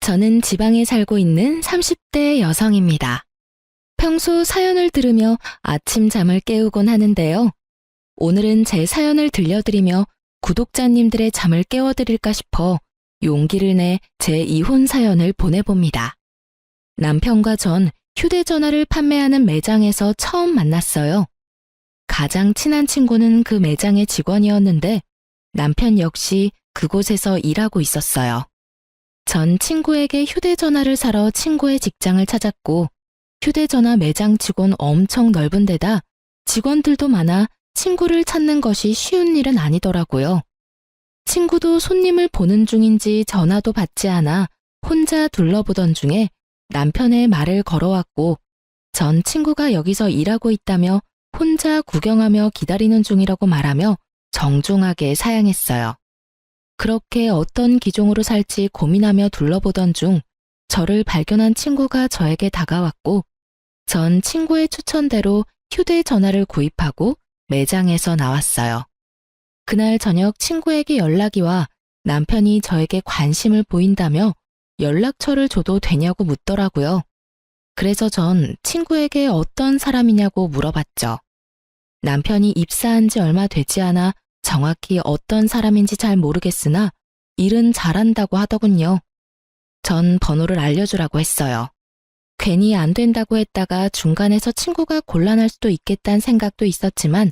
저는 지방에 살고 있는 30대 여성입니다. 평소 사연을 들으며 아침 잠을 깨우곤 하는데요. 오늘은 제 사연을 들려드리며 구독자님들의 잠을 깨워드릴까 싶어 용기를 내 제 이혼 사연을 보내봅니다. 남편과 전 휴대전화를 판매하는 매장에서 처음 만났어요. 가장 친한 친구는 그 매장의 직원이었는데 남편 역시 그곳에서 일하고 있었어요. 전 친구에게 휴대전화를 사러 친구의 직장을 찾았고 휴대전화 매장 치곤 엄청 넓은 데다 직원들도 많아 친구를 찾는 것이 쉬운 일은 아니더라고요. 친구도 손님을 보는 중인지 전화도 받지 않아 혼자 둘러보던 중에 남편의 말을 걸어왔고 전 친구가 여기서 일하고 있다며 혼자 구경하며 기다리는 중이라고 말하며 정중하게 사양했어요. 그렇게 어떤 기종으로 살지 고민하며 둘러보던 중 저를 발견한 친구가 저에게 다가왔고 전 친구의 추천대로 휴대전화를 구입하고 매장에서 나왔어요. 그날 저녁 친구에게 연락이 와 남편이 저에게 관심을 보인다며 연락처를 줘도 되냐고 묻더라고요. 그래서 전 친구에게 어떤 사람이냐고 물어봤죠. 남편이 입사한 지 얼마 되지 않아 정확히 어떤 사람인지 잘 모르겠으나 일은 잘한다고 하더군요. 전 번호를 알려주라고 했어요. 괜히 안 된다고 했다가 중간에서 친구가 곤란할 수도 있겠다는 생각도 있었지만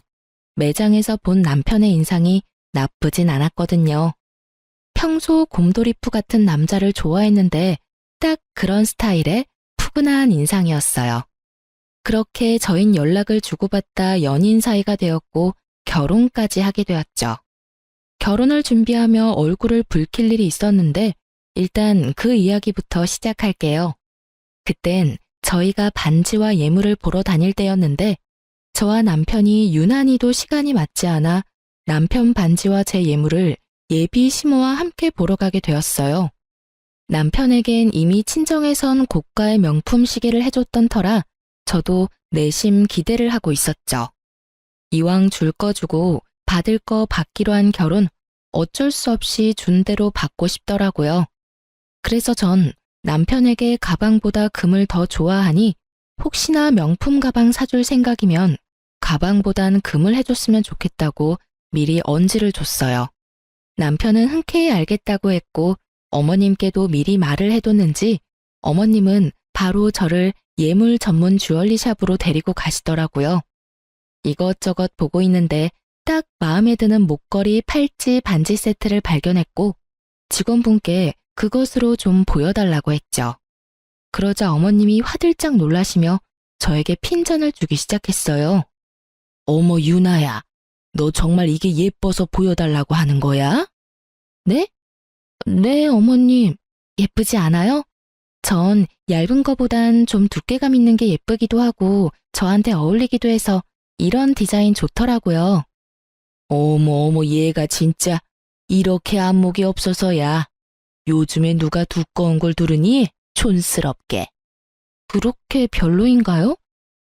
매장에서 본 남편의 인상이 나쁘진 않았거든요. 평소 곰돌이푸 같은 남자를 좋아했는데 딱 그런 스타일의 푸근한 인상이었어요. 그렇게 저흰 연락을 주고받다 연인 사이가 되었고 결혼까지 하게 되었죠. 결혼을 준비하며 얼굴을 붉힐 일이 있었는데 일단 그 이야기부터 시작할게요. 그땐 저희가 반지와 예물을 보러 다닐 때였는데 저와 남편이 유난히도 시간이 맞지 않아 남편 반지와 제 예물을 예비 시모와 함께 보러 가게 되었어요. 남편에겐 이미 친정에선 고가의 명품 시계를 해줬던 터라 저도 내심 기대를 하고 있었죠. 이왕 줄 거 주고 받을 거 받기로 한 결혼 어쩔 수 없이 준 대로 받고 싶더라고요. 그래서 전 남편에게 가방보다 금을 더 좋아하니 혹시나 명품 가방 사줄 생각이면 가방보단 금을 해줬으면 좋겠다고 미리 언지를 줬어요. 남편은 흔쾌히 알겠다고 했고 어머님께도 미리 말을 해뒀는지 어머님은 바로 저를 예물 전문 주얼리 샵으로 데리고 가시더라고요. 이것저것 보고 있는데 딱 마음에 드는 목걸이, 팔찌, 반지 세트를 발견했고 직원분께 그것으로 좀 보여달라고 했죠. 그러자 어머님이 화들짝 놀라시며 저에게 핀잔을 주기 시작했어요. 어머 유나야, 너 정말 이게 예뻐서 보여달라고 하는 거야? 네? 네, 어머님. 예쁘지 않아요? 전 얇은 거보단 좀 두께감 있는 게 예쁘기도 하고 저한테 어울리기도 해서 이런 디자인 좋더라고요. 어머 얘가 진짜 이렇게 안목이 없어서야. 요즘에 누가 두꺼운 걸 두르니? 촌스럽게. 그렇게 별로인가요?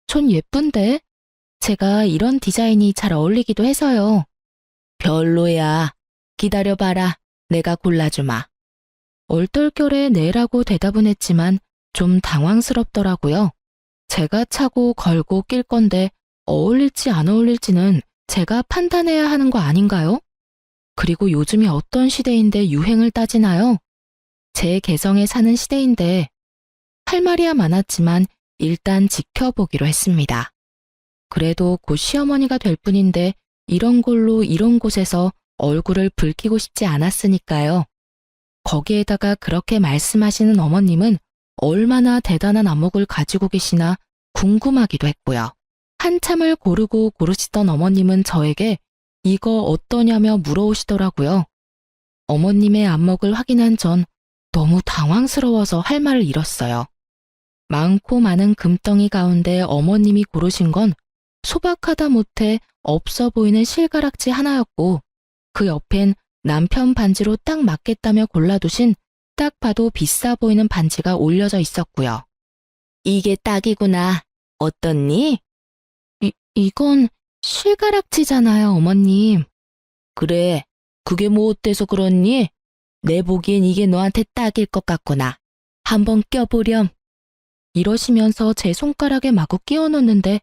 전 예쁜데. 제가 이런 디자인이 잘 어울리기도 해서요. 별로야. 기다려봐라. 내가 골라주마. 얼떨결에 네라고 대답은 했지만 좀 당황스럽더라고요. 제가 차고 걸고 낄 건데 어울릴지 안 어울릴지는 제가 판단해야 하는 거 아닌가요? 그리고 요즘이 어떤 시대인데 유행을 따지나요? 제 개성에 사는 시대인데 할 말이야 많았지만 일단 지켜보기로 했습니다. 그래도 곧 시어머니가 될 뿐인데 이런 걸로 이런 곳에서 얼굴을 붉히고 싶지 않았으니까요. 거기에다가 그렇게 말씀하시는 어머님은 얼마나 대단한 안목을 가지고 계시나 궁금하기도 했고요. 한참을 고르고 고르시던 어머님은 저에게 이거 어떠냐며 물어오시더라고요. 어머님의 안목을 확인한 전 너무 당황스러워서 할 말을 잃었어요. 많고 많은 금덩이 가운데 어머님이 고르신 건 소박하다 못해 없어 보이는 실가락지 하나였고 그 옆엔 남편 반지로 딱 맞겠다며 골라두신 딱 봐도 비싸 보이는 반지가 올려져 있었고요. 이게 딱이구나. 어떻니? 이건 실가락지잖아요, 어머님. 그래, 그게 뭐 어때서 그렇니? 내 보기엔 이게 너한테 딱일 것 같구나. 한번 껴보렴. 이러시면서 제 손가락에 마구 끼워 넣는데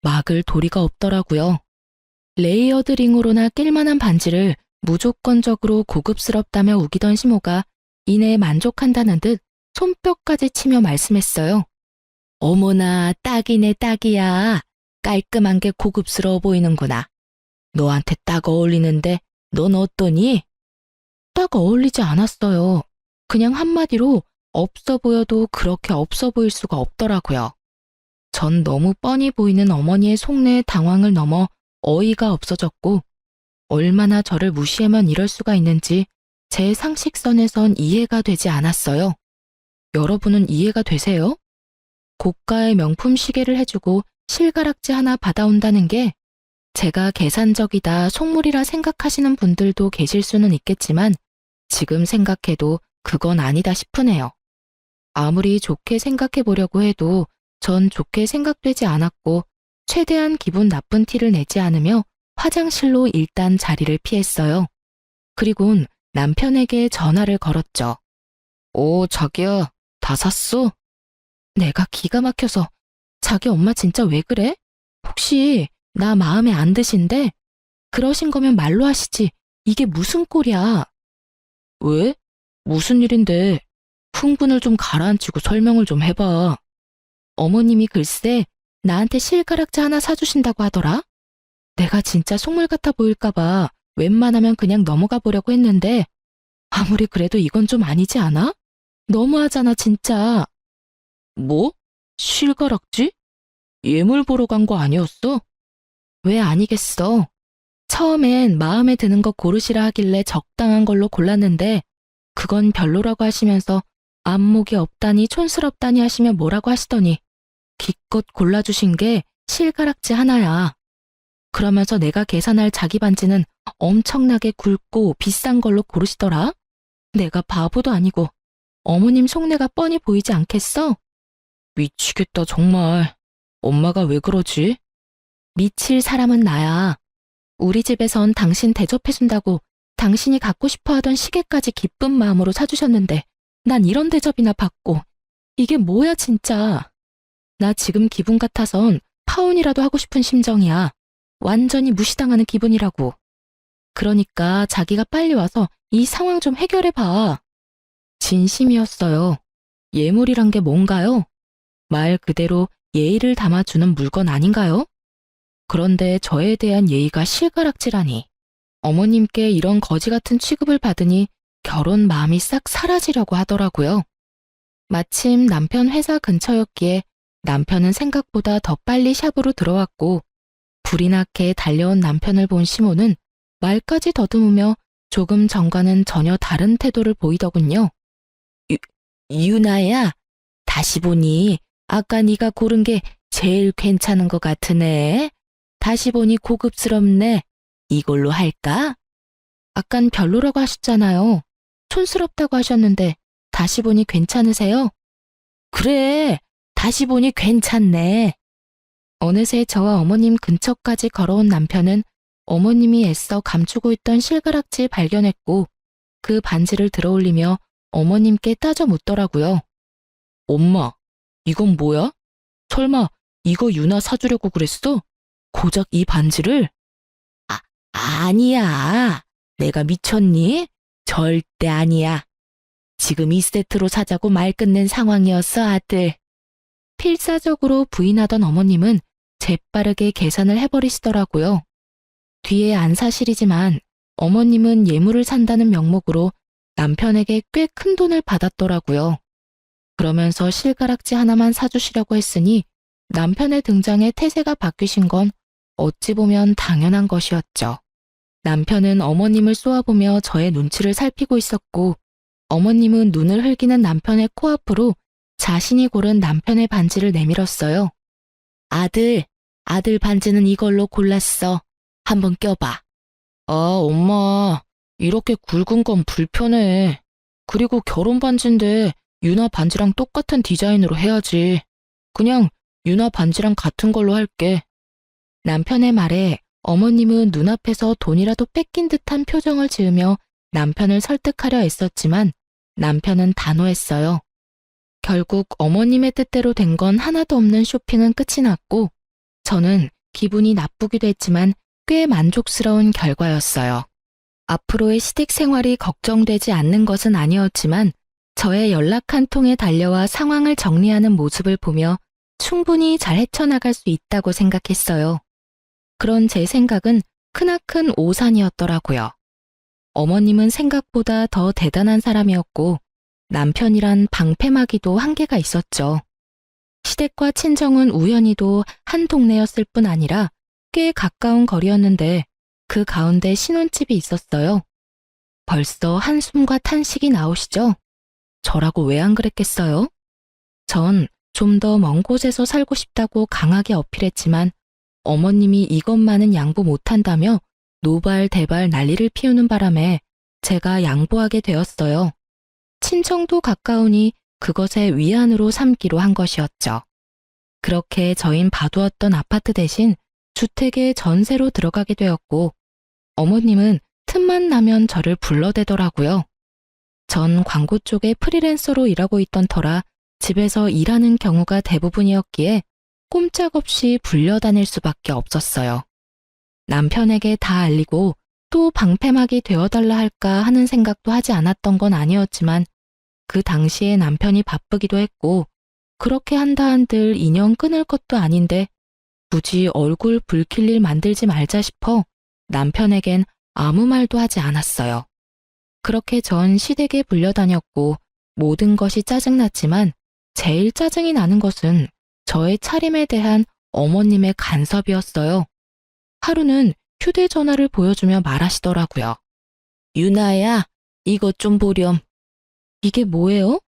막을 도리가 없더라고요. 레이어드링으로나 낄만한 반지를 무조건적으로 고급스럽다며 우기던 시모가 이내에 만족한다는 듯 손뼉까지 치며 말씀했어요. 어머나, 딱이네, 딱이야. 깔끔한 게 고급스러워 보이는구나. 너한테 딱 어울리는데 넌 어떠니? 딱 어울리지 않았어요. 그냥 한마디로 없어 보여도 그렇게 없어 보일 수가 없더라고요. 전 너무 뻔히 보이는 어머니의 속내의 당황을 넘어 어이가 없어졌고 얼마나 저를 무시하면 이럴 수가 있는지 제 상식선에선 이해가 되지 않았어요. 여러분은 이해가 되세요? 고가의 명품 시계를 해주고 실가락지 하나 받아온다는 게 제가 계산적이다 속물이라 생각하시는 분들도 계실 수는 있겠지만 지금 생각해도 그건 아니다 싶으네요. 아무리 좋게 생각해 보려고 해도 전 좋게 생각되지 않았고 최대한 기분 나쁜 티를 내지 않으며 화장실로 일단 자리를 피했어요. 그리곤 남편에게 전화를 걸었죠. 오, 자기야, 다 샀어? 내가 기가 막혀서 자기 엄마 진짜 왜 그래? 혹시 나 마음에 안 드신데? 그러신 거면 말로 하시지. 이게 무슨 꼴이야? 왜? 무슨 일인데? 흥분을 좀 가라앉히고 설명을 좀 해봐. 어머님이 글쎄 나한테 실가락지 하나 사주신다고 하더라? 내가 진짜 속물 같아 보일까봐 웬만하면 그냥 넘어가 보려고 했는데 아무리 그래도 이건 좀 아니지 않아? 너무하잖아 진짜. 뭐? 실가락지? 예물 보러 간 거 아니었어? 왜 아니겠어? 처음엔 마음에 드는 거 고르시라 하길래 적당한 걸로 골랐는데 그건 별로라고 하시면서 안목이 없다니 촌스럽다니 하시며 뭐라고 하시더니 기껏 골라주신 게 실가락지 하나야. 그러면서 내가 계산할 자기 반지는 엄청나게 굵고 비싼 걸로 고르시더라? 내가 바보도 아니고 어머님 속내가 뻔히 보이지 않겠어? 미치겠다 정말. 엄마가 왜 그러지? 미칠 사람은 나야. 우리 집에선 당신 대접해준다고 당신이 갖고 싶어하던 시계까지 기쁜 마음으로 사주셨는데 난 이런 대접이나 받고 이게 뭐야 진짜. 나 지금 기분 같아선 파혼이라도 하고 싶은 심정이야. 완전히 무시당하는 기분이라고. 그러니까 자기가 빨리 와서 이 상황 좀 해결해봐. 진심이었어요. 예물이란 게 뭔가요? 말 그대로 예의를 담아주는 물건 아닌가요? 그런데 저에 대한 예의가 실가락지라니. 어머님께 이런 거지 같은 취급을 받으니 결혼 마음이 싹 사라지려고 하더라고요. 마침 남편 회사 근처였기에 남편은 생각보다 더 빨리 샵으로 들어왔고 불이 나게 달려온 남편을 본 시모는 말까지 더듬으며 조금 전과는 전혀 다른 태도를 보이더군요. 유나야, 다시 보니 아까 네가 고른 게 제일 괜찮은 것 같으네. 다시 보니 고급스럽네. 이걸로 할까? 아깐 별로라고 하셨잖아요. 촌스럽다고 하셨는데 다시 보니 괜찮으세요? 그래, 다시 보니 괜찮네. 어느새 저와 어머님 근처까지 걸어온 남편은 어머님이 애써 감추고 있던 실가락지 발견했고 그 반지를 들어올리며 어머님께 따져 묻더라고요. 엄마, 이건 뭐야? 설마 이거 유나 사주려고 그랬어? 고작 이 반지를? 아니야. 내가 미쳤니? 절대 아니야. 지금 이 세트로 사자고 말 끝낸 상황이었어, 아들. 필사적으로 부인하던 어머님은 재빠르게 계산을 해버리시더라고요. 뒤에 안 사실이지만 어머님은 예물을 산다는 명목으로 남편에게 꽤 큰 돈을 받았더라고요. 그러면서 실가락지 하나만 사주시려고 했으니 남편의 등장에 태세가 바뀌신 건 어찌 보면 당연한 것이었죠. 남편은 어머님을 쏘아보며 저의 눈치를 살피고 있었고 어머님은 눈을 흘기는 남편의 코앞으로 자신이 고른 남편의 반지를 내밀었어요. 아들 반지는 이걸로 골랐어. 한번 껴봐. 아, 엄마, 이렇게 굵은 건 불편해. 그리고 결혼 반지인데 유나 반지랑 똑같은 디자인으로 해야지. 그냥 유나 반지랑 같은 걸로 할게. 남편의 말에 어머님은 눈앞에서 돈이라도 뺏긴 듯한 표정을 지으며 남편을 설득하려 애썼지만 남편은 단호했어요. 결국 어머님의 뜻대로 된 건 하나도 없는 쇼핑은 끝이 났고 저는 기분이 나쁘기도 했지만 꽤 만족스러운 결과였어요. 앞으로의 시댁 생활이 걱정되지 않는 것은 아니었지만 저의 연락 한 통에 달려와 상황을 정리하는 모습을 보며 충분히 잘 헤쳐나갈 수 있다고 생각했어요. 그런 제 생각은 크나큰 오산이었더라고요. 어머님은 생각보다 더 대단한 사람이었고 남편이란 방패막이도 한계가 있었죠. 시댁과 친정은 우연히도 한 동네였을 뿐 아니라 꽤 가까운 거리였는데 그 가운데 신혼집이 있었어요. 벌써 한숨과 탄식이 나오시죠? 저라고 왜 안 그랬겠어요? 전 좀 더 먼 곳에서 살고 싶다고 강하게 어필했지만 어머님이 이것만은 양보 못한다며 노발대발 난리를 피우는 바람에 제가 양보하게 되었어요. 친정도 가까우니 그것의 위안으로 삼기로 한 것이었죠. 그렇게 저흰 봐두었던 아파트 대신 주택에 전세로 들어가게 되었고 어머님은 틈만 나면 저를 불러대더라고요. 전 광고 쪽에 프리랜서로 일하고 있던 터라 집에서 일하는 경우가 대부분이었기에 꼼짝없이 불려다닐 수밖에 없었어요. 남편에게 다 알리고 또 방패막이 되어달라 할까 하는 생각도 하지 않았던 건 아니었지만 그 당시에 남편이 바쁘기도 했고 그렇게 한다 한들 인연 끊을 것도 아닌데 굳이 얼굴 붉힐 일 만들지 말자 싶어 남편에겐 아무 말도 하지 않았어요. 그렇게 전 시댁에 불려다녔고 모든 것이 짜증났지만 제일 짜증이 나는 것은 저의 차림에 대한 어머님의 간섭이었어요. 하루는 휴대전화를 보여주며 말하시더라고요. 유나야, 이것 좀 보렴. 이게 뭐예요?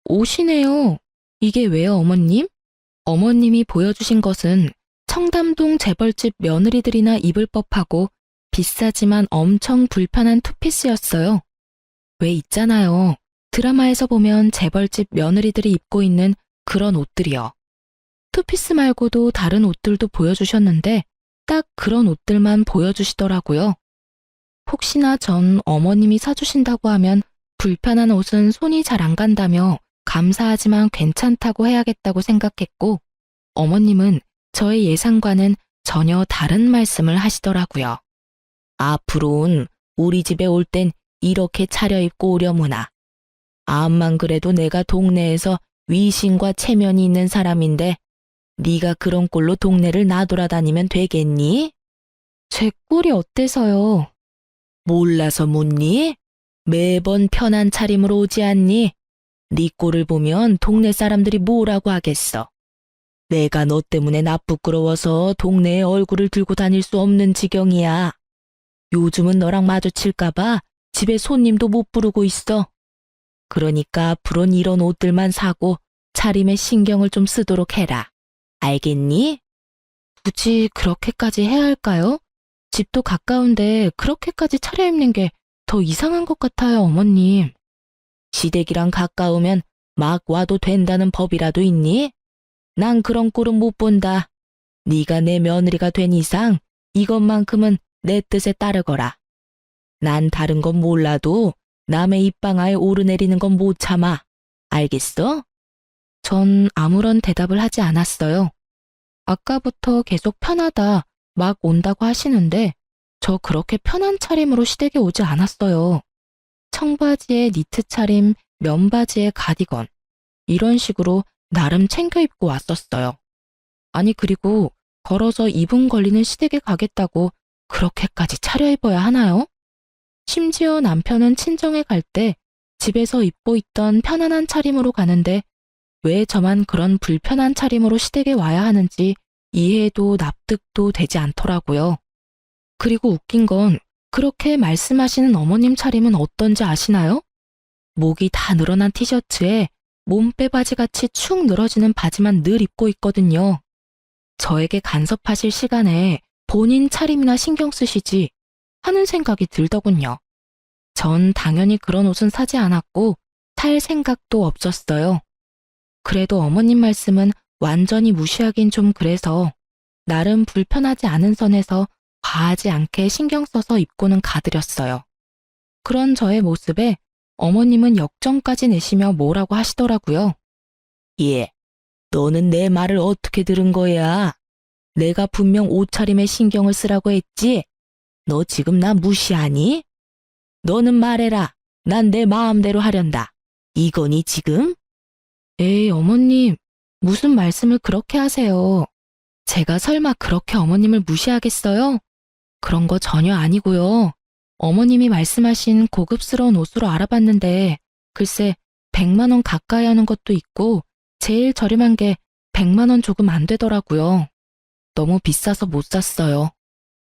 옷이네요. 이게 왜요, 어머님? 어머님이 보여주신 것은 청담동 재벌집 며느리들이나 입을 법하고 비싸지만 엄청 불편한 투피스였어요. 왜 있잖아요. 드라마에서 보면 재벌집 며느리들이 입고 있는 그런 옷들이요. 투피스 말고도 다른 옷들도 보여주셨는데 딱 그런 옷들만 보여주시더라고요. 혹시나 전 어머님이 사주신다고 하면 불편한 옷은 손이 잘 안 간다며 감사하지만 괜찮다고 해야겠다고 생각했고 어머님은 저의 예상과는 전혀 다른 말씀을 하시더라고요. 앞으로는 우리 집에 올 땐 이렇게 차려입고 오려무나. 암만 그래도 내가 동네에서 위신과 체면이 있는 사람인데 네가 그런 꼴로 동네를 나돌아다니면 되겠니? 제 꼴이 어때서요? 몰라서 묻니? 매번 편한 차림으로 오지 않니? 네 꼴을 보면 동네 사람들이 뭐라고 하겠어. 내가 너 때문에 나 부끄러워서 동네에 얼굴을 들고 다닐 수 없는 지경이야. 요즘은 너랑 마주칠까봐 집에 손님도 못 부르고 있어. 그러니까 앞으로는 이런 옷들만 사고 차림에 신경을 좀 쓰도록 해라. 알겠니? 굳이 그렇게까지 해야 할까요? 집도 가까운데 그렇게까지 차려입는 게 더 이상한 것 같아요, 어머님. 시댁이랑 가까우면 막 와도 된다는 법이라도 있니? 난 그런 꼴은 못 본다. 네가 내 며느리가 된 이상 이것만큼은 내 뜻에 따르거라. 난 다른 건 몰라도 남의 입방아에 오르내리는 건 못 참아. 알겠어? 전 아무런 대답을 하지 않았어요. 아까부터 계속 편하다, 막 온다고 하시는데 저 그렇게 편한 차림으로 시댁에 오지 않았어요. 청바지에 니트 차림, 면바지에 가디건 이런 식으로 나름 챙겨 입고 왔었어요. 아니 그리고 걸어서 2분 걸리는 시댁에 가겠다고 그렇게까지 차려입어야 하나요? 심지어 남편은 친정에 갈 때 집에서 입고 있던 편안한 차림으로 가는데 왜 저만 그런 불편한 차림으로 시댁에 와야 하는지 이해도 납득도 되지 않더라고요. 그리고 웃긴 건 그렇게 말씀하시는 어머님 차림은 어떤지 아시나요? 목이 다 늘어난 티셔츠에 몸빼바지같이 축 늘어지는 바지만 늘 입고 있거든요. 저에게 간섭하실 시간에 본인 차림이나 신경 쓰시지 하는 생각이 들더군요. 전 당연히 그런 옷은 사지 않았고 살 생각도 없었어요. 그래도 어머님 말씀은 완전히 무시하긴 좀 그래서 나름 불편하지 않은 선에서 과하지 않게 신경 써서 입고는 가드렸어요. 그런 저의 모습에 어머님은 역정까지 내시며 뭐라고 하시더라고요. 예, 너는 내 말을 어떻게 들은 거야? 내가 분명 옷차림에 신경을 쓰라고 했지? 너 지금 나 무시하니? 너는 말해라. 난 내 마음대로 하련다. 이거니 지금? 에이, 어머님, 무슨 말씀을 그렇게 하세요? 제가 설마 그렇게 어머님을 무시하겠어요? 그런 거 전혀 아니고요. 어머님이 말씀하신 고급스러운 옷으로 알아봤는데 글쎄 100만 원 가까이 하는 것도 있고 제일 저렴한 게 100만 원 조금 안 되더라고요. 너무 비싸서 못 샀어요.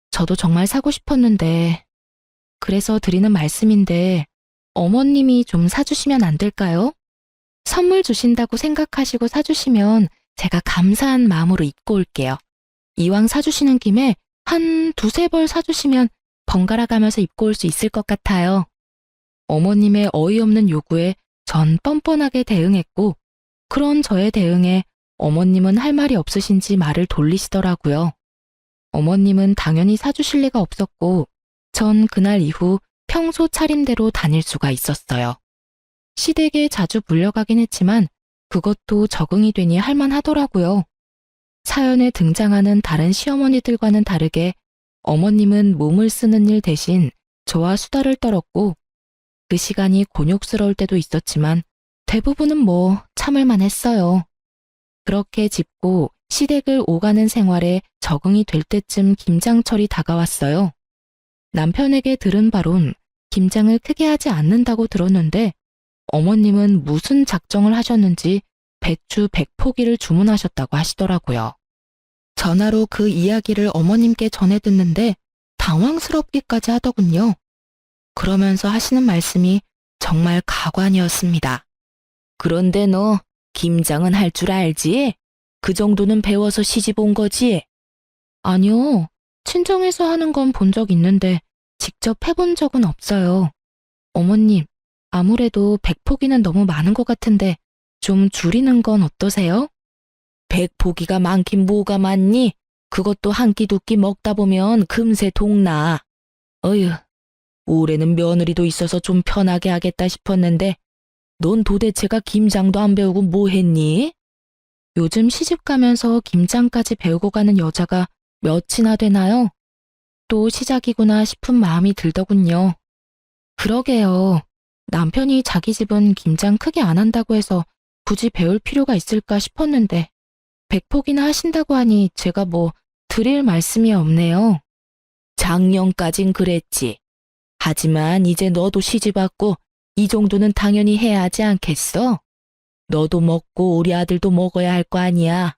저도 정말 사고 싶었는데 그래서 드리는 말씀인데 어머님이 좀 사주시면 안 될까요? 선물 주신다고 생각하시고 사주시면 제가 감사한 마음으로 입고 올게요. 이왕 사주시는 김에 한 두세 벌 사주시면 번갈아 가면서 입고 올 수 있을 것 같아요. 어머님의 어이없는 요구에 전 뻔뻔하게 대응했고 그런 저의 대응에 어머님은 할 말이 없으신지 말을 돌리시더라고요. 어머님은 당연히 사주실 리가 없었고 전 그날 이후 평소 차림대로 다닐 수가 있었어요. 시댁에 자주 물려가긴 했지만 그것도 적응이 되니 할만하더라고요. 사연에 등장하는 다른 시어머니들과는 다르게 어머님은 몸을 쓰는 일 대신 저와 수다를 떨었고 그 시간이 곤욕스러울 때도 있었지만 대부분은 뭐 참을만 했어요. 그렇게 짚고 시댁을 오가는 생활에 적응이 될 때쯤 김장철이 다가왔어요. 남편에게 들은 바론 김장을 크게 하지 않는다고 들었는데 어머님은 무슨 작정을 하셨는지 배추 100포기를 주문하셨다고 하시더라고요. 전화로 그 이야기를 어머님께 전해 듣는데 당황스럽기까지 하더군요. 그러면서 하시는 말씀이 정말 가관이었습니다. 그런데 너 김장은 할 줄 알지? 그 정도는 배워서 시집 온 거지? 아니요. 친정에서 하는 건 본 적 있는데 직접 해본 적은 없어요. 어머님, 아무래도 100포기는 너무 많은 것 같은데 좀 줄이는 건 어떠세요? 100포기가 많긴 뭐가 많니? 그것도 한 끼 두 끼 먹다 보면 금세 동나. 어휴, 올해는 며느리도 있어서 좀 편하게 하겠다 싶었는데 넌 도대체가 김장도 안 배우고 뭐 했니? 요즘 시집 가면서 김장까지 배우고 가는 여자가 몇이나 되나요? 또 시작이구나 싶은 마음이 들더군요. 그러게요. 남편이 자기 집은 김장 크게 안 한다고 해서 굳이 배울 필요가 있을까 싶었는데 100포기나 하신다고 하니 제가 뭐 드릴 말씀이 없네요. 작년까진 그랬지. 하지만 이제 너도 시집 왔고 이 정도는 당연히 해야 하지 않겠어? 너도 먹고 우리 아들도 먹어야 할 거 아니야.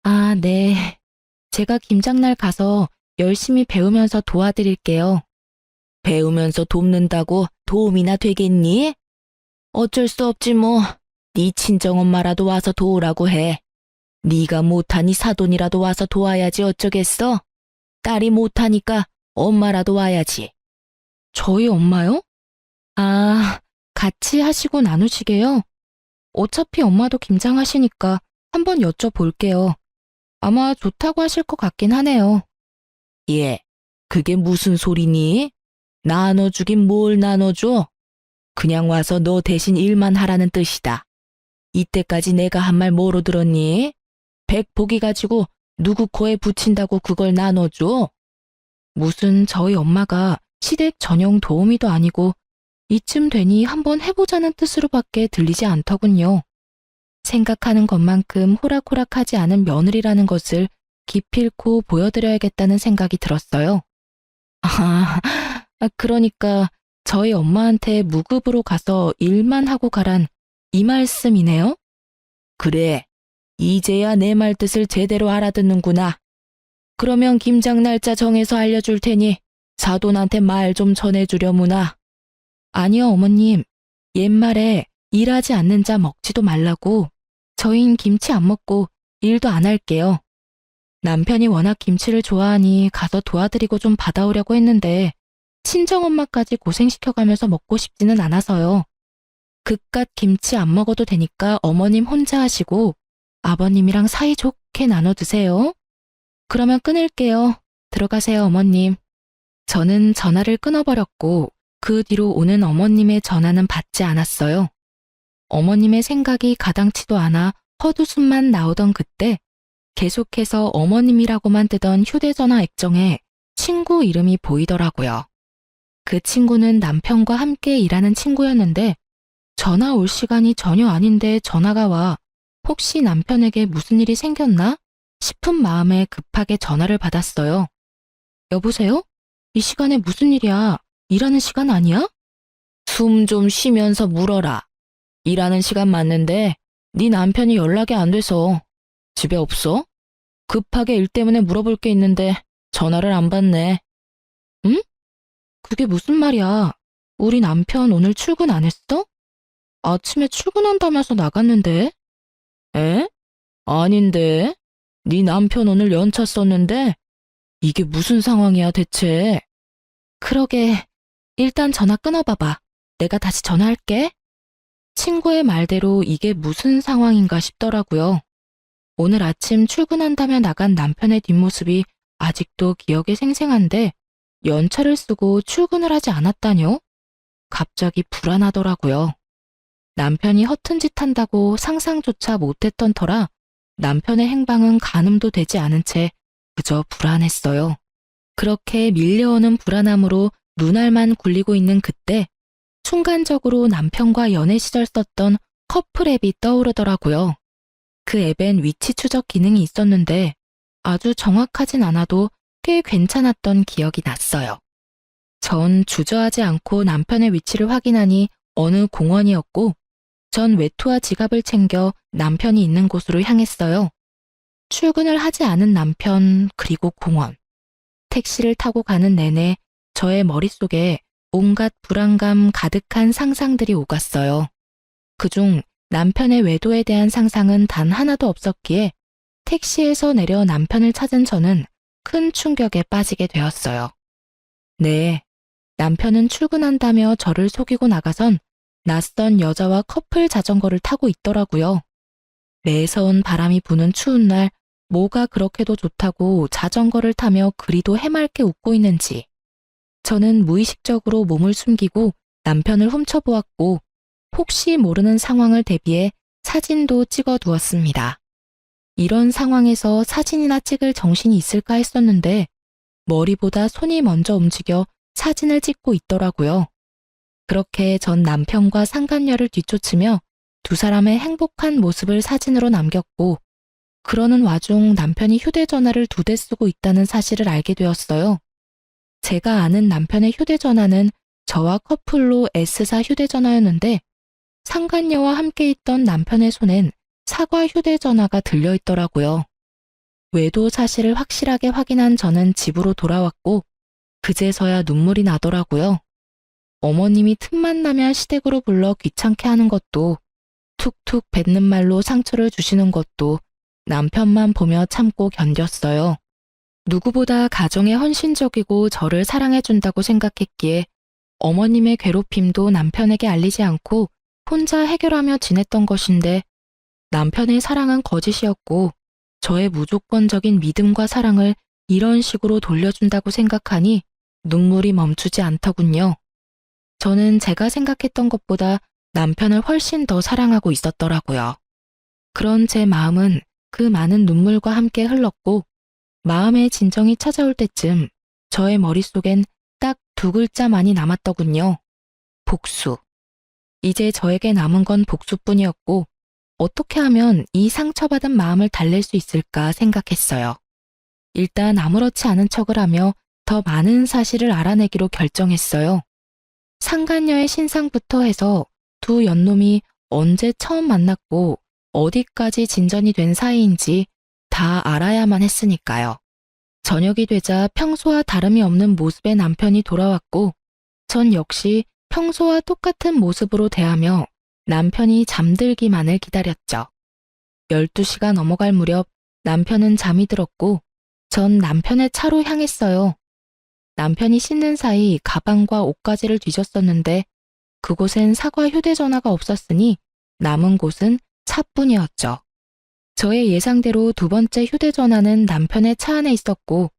아, 네. 제가 김장날 가서 열심히 배우면서 도와드릴게요. 배우면서 돕는다고 도움이나 되겠니? 어쩔 수 없지 뭐. 네 친정엄마라도 와서 도우라고 해. 네가 못하니 사돈이라도 와서 도와야지 어쩌겠어? 딸이 못하니까 엄마라도 와야지. 저희 엄마요? 아, 같이 하시고 나누시게요? 어차피 엄마도 김장하시니까 한번 여쭤볼게요. 아마 좋다고 하실 것 같긴 하네요. 예, 그게 무슨 소리니? 나눠주긴 뭘 나눠줘? 그냥 와서 너 대신 일만 하라는 뜻이다. 이때까지 내가 한 말 뭐로 들었니? 100포기 가지고 누구 코에 붙인다고 그걸 나눠줘? 무슨 저희 엄마가 시댁 전용 도우미도 아니고 이쯤 되니 한번 해보자는 뜻으로밖에 들리지 않더군요. 생각하는 것만큼 호락호락하지 않은 며느리라는 것을 기필코 보여드려야겠다는 생각이 들었어요. 그러니까 저희 엄마한테 무급으로 가서 일만 하고 가란 이 말씀이네요? 그래, 이제야 내 말 뜻을 제대로 알아듣는구나. 그러면 김장 날짜 정해서 알려줄 테니 사돈한테 말 좀 전해주려무나. 아니요, 어머님. 옛말에 일하지 않는 자 먹지도 말라고 저흰 김치 안 먹고 일도 안 할게요. 남편이 워낙 김치를 좋아하니 가서 도와드리고 좀 받아오려고 했는데 친정엄마까지 고생시켜가면서 먹고 싶지는 않아서요. 그깟 김치 안 먹어도 되니까 어머님 혼자 하시고 아버님이랑 사이좋게 나눠 드세요. 그러면 끊을게요. 들어가세요, 어머님. 저는 전화를 끊어버렸고 그 뒤로 오는 어머님의 전화는 받지 않았어요. 어머님의 생각이 가당치도 않아 헛웃음만 나오던 그때 계속해서 어머님이라고만 뜨던 휴대전화 액정에 친구 이름이 보이더라고요. 그 친구는 남편과 함께 일하는 친구였는데 전화 올 시간이 전혀 아닌데 전화가 와 혹시 남편에게 무슨 일이 생겼나 싶은 마음에 급하게 전화를 받았어요. 여보세요? 이 시간에 무슨 일이야? 일하는 시간 아니야? 숨 좀 쉬면서 물어라. 일하는 시간 맞는데 네 남편이 연락이 안 돼서 집에 없어? 급하게 일 때문에 물어볼 게 있는데 전화를 안 받네. 응? 그게 무슨 말이야? 우리 남편 오늘 출근 안 했어? 아침에 출근한다면서 나갔는데? 에? 아닌데. 네 남편 오늘 연차 썼는데 이게 무슨 상황이야 대체? 그러게. 일단 전화 끊어봐봐. 내가 다시 전화할게. 친구의 말대로 이게 무슨 상황인가 싶더라고요. 오늘 아침 출근한다며 나간 남편의 뒷모습이 아직도 기억에 생생한데 연차를 쓰고 출근을 하지 않았다뇨? 갑자기 불안하더라고요. 남편이 허튼 짓 한다고 상상조차 못했던 터라 남편의 행방은 가늠도 되지 않은 채 그저 불안했어요. 그렇게 밀려오는 불안함으로 눈알만 굴리고 있는 그때 순간적으로 남편과 연애 시절 썼던 커플 앱이 떠오르더라고요. 그 앱엔 위치 추적 기능이 있었는데 아주 정확하진 않아도 꽤 괜찮았던 기억이 났어요. 전 주저하지 않고 남편의 위치를 확인하니 어느 공원이었고 전 외투와 지갑을 챙겨 남편이 있는 곳으로 향했어요. 출근을 하지 않은 남편 그리고 공원. 택시를 타고 가는 내내 저의 머릿속에 온갖 불안감 가득한 상상들이 오갔어요. 그중 남편의 외도에 대한 상상은 단 하나도 없었기에 택시에서 내려 남편을 찾은 저는 큰 충격에 빠지게 되었어요. 네, 남편은 출근한다며 저를 속이고 나가선 낯선 여자와 커플 자전거를 타고 있더라고요. 매서운 바람이 부는 추운 날 뭐가 그렇게도 좋다고 자전거를 타며 그리도 해맑게 웃고 있는지. 저는 무의식적으로 몸을 숨기고 남편을 훔쳐보았고 혹시 모르는 상황을 대비해 사진도 찍어두었습니다. 이런 상황에서 사진이나 찍을 정신이 있을까 했었는데 머리보다 손이 먼저 움직여 사진을 찍고 있더라고요. 그렇게 전 남편과 상간녀를 뒤쫓으며 두 사람의 행복한 모습을 사진으로 남겼고 그러는 와중 남편이 휴대전화를 2대 쓰고 있다는 사실을 알게 되었어요. 제가 아는 남편의 휴대전화는 저와 커플로 S사 휴대전화였는데 상간녀와 함께 있던 남편의 손엔 사과 휴대전화가 들려있더라고요. 외도 사실을 확실하게 확인한 저는 집으로 돌아왔고 그제서야 눈물이 나더라고요. 어머님이 틈만 나면 시댁으로 불러 귀찮게 하는 것도 툭툭 뱉는 말로 상처를 주시는 것도 남편만 보며 참고 견뎠어요. 누구보다 가정에 헌신적이고 저를 사랑해준다고 생각했기에 어머님의 괴롭힘도 남편에게 알리지 않고 혼자 해결하며 지냈던 것인데 남편의 사랑은 거짓이었고 저의 무조건적인 믿음과 사랑을 이런 식으로 돌려준다고 생각하니 눈물이 멈추지 않더군요. 저는 제가 생각했던 것보다 남편을 훨씬 더 사랑하고 있었더라고요. 그런 제 마음은 그 많은 눈물과 함께 흘렀고 마음의 진정이 찾아올 때쯤 저의 머릿속엔 딱 2글자만이 남았더군요. 복수. 이제 저에게 남은 건 복수뿐이었고 어떻게 하면 이 상처받은 마음을 달랠 수 있을까 생각했어요. 일단 아무렇지 않은 척을 하며 더 많은 사실을 알아내기로 결정했어요. 상간녀의 신상부터 해서 두 연놈이 언제 처음 만났고 어디까지 진전이 된 사이인지 다 알아야만 했으니까요. 저녁이 되자 평소와 다름이 없는 모습의 남편이 돌아왔고 전 역시 평소와 똑같은 모습으로 대하며 남편이 잠들기만을 기다렸죠. 12시가 넘어갈 무렵 남편은 잠이 들었고 전 남편의 차로 향했어요. 남편이 씻는 사이 가방과 옷가지를 뒤졌었는데 그곳엔 사과 휴대전화가 없었으니 남은 곳은 차뿐이었죠. 저의 예상대로 2번째 휴대전화는 남편의 차 안에 있었고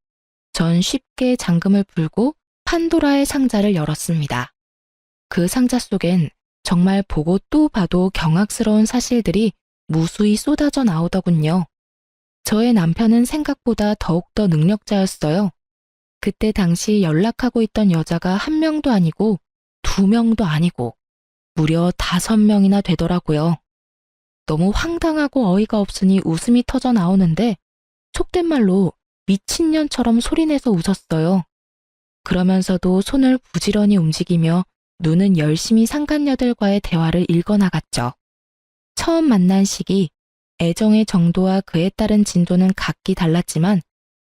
전 쉽게 잠금을 풀고 판도라의 상자를 열었습니다. 그 상자 속엔 정말 보고 또 봐도 경악스러운 사실들이 무수히 쏟아져 나오더군요. 저의 남편은 생각보다 더욱더 능력자였어요. 그때 당시 연락하고 있던 여자가 한 명도 아니고 두 명도 아니고 무려 5명이나 되더라고요. 너무 황당하고 어이가 없으니 웃음이 터져 나오는데 속된 말로 미친년처럼 소리내서 웃었어요. 그러면서도 손을 부지런히 움직이며 눈은 열심히 상간녀들과의 대화를 읽어나갔죠. 처음 만난 시기, 애정의 정도와 그에 따른 진도는 각기 달랐지만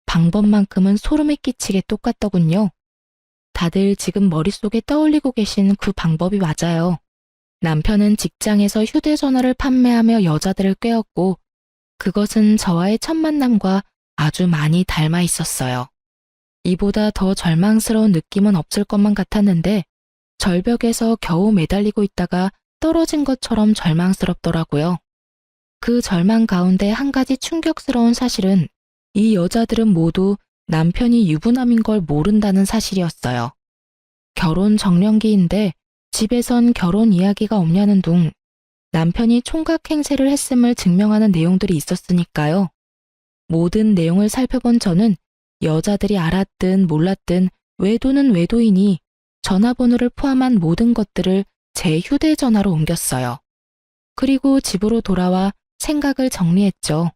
방법만큼은 소름이 끼치게 똑같더군요. 다들 지금 머릿속에 떠올리고 계신 그 방법이 맞아요. 남편은 직장에서 휴대전화를 판매하며 여자들을 꿰었고 그것은 저와의 첫 만남과 아주 많이 닮아 있었어요. 이보다 더 절망스러운 느낌은 없을 것만 같았는데 절벽에서 겨우 매달리고 있다가 떨어진 것처럼 절망스럽더라고요. 그 절망 가운데 한 가지 충격스러운 사실은 이 여자들은 모두 남편이 유부남인 걸 모른다는 사실이었어요. 결혼 정년기인데 집에선 결혼 이야기가 없냐는 둥 남편이 총각 행세를 했음을 증명하는 내용들이 있었으니까요. 모든 내용을 살펴본 저는 여자들이 알았든 몰랐든 외도는 외도이니 전화번호를 포함한 모든 것들을 제 휴대전화로 옮겼어요. 그리고 집으로 돌아와 생각을 정리했죠.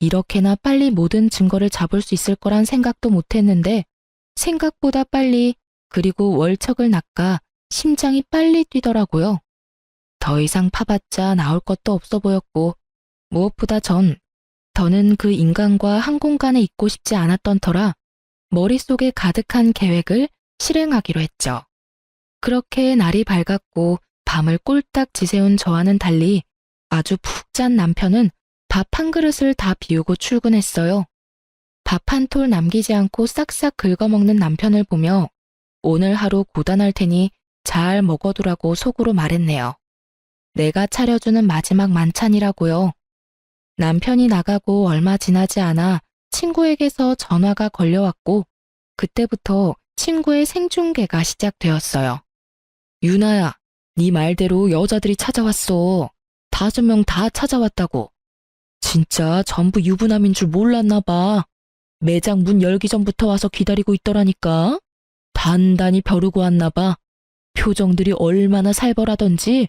이렇게나 빨리 모든 증거를 잡을 수 있을 거란 생각도 못했는데 생각보다 빨리 그리고 월척을 낚아 심장이 빨리 뛰더라고요. 더 이상 파봤자 나올 것도 없어 보였고 무엇보다 더는 그 인간과 한 공간에 있고 싶지 않았던 터라 머릿속에 가득한 계획을 실행하기로 했죠. 그렇게 날이 밝았고 밤을 꼴딱 지새운 저와는 달리 아주 푹 잔 남편은 밥 한 그릇을 다 비우고 출근했어요. 밥 한 톨 남기지 않고 싹싹 긁어먹는 남편을 보며 오늘 하루 고단할 테니 잘 먹어두라고 속으로 말했네요. 내가 차려주는 마지막 만찬이라고요. 남편이 나가고 얼마 지나지 않아 친구에게서 전화가 걸려왔고 그때부터 친구의 생중계가 시작되었어요. 유나야, 네 말대로 여자들이 찾아왔어. 5명 다 찾아왔다고. 진짜 전부 유부남인 줄 몰랐나 봐. 매장 문 열기 전부터 와서 기다리고 있더라니까. 단단히 벼르고 왔나 봐. 표정들이 얼마나 살벌하던지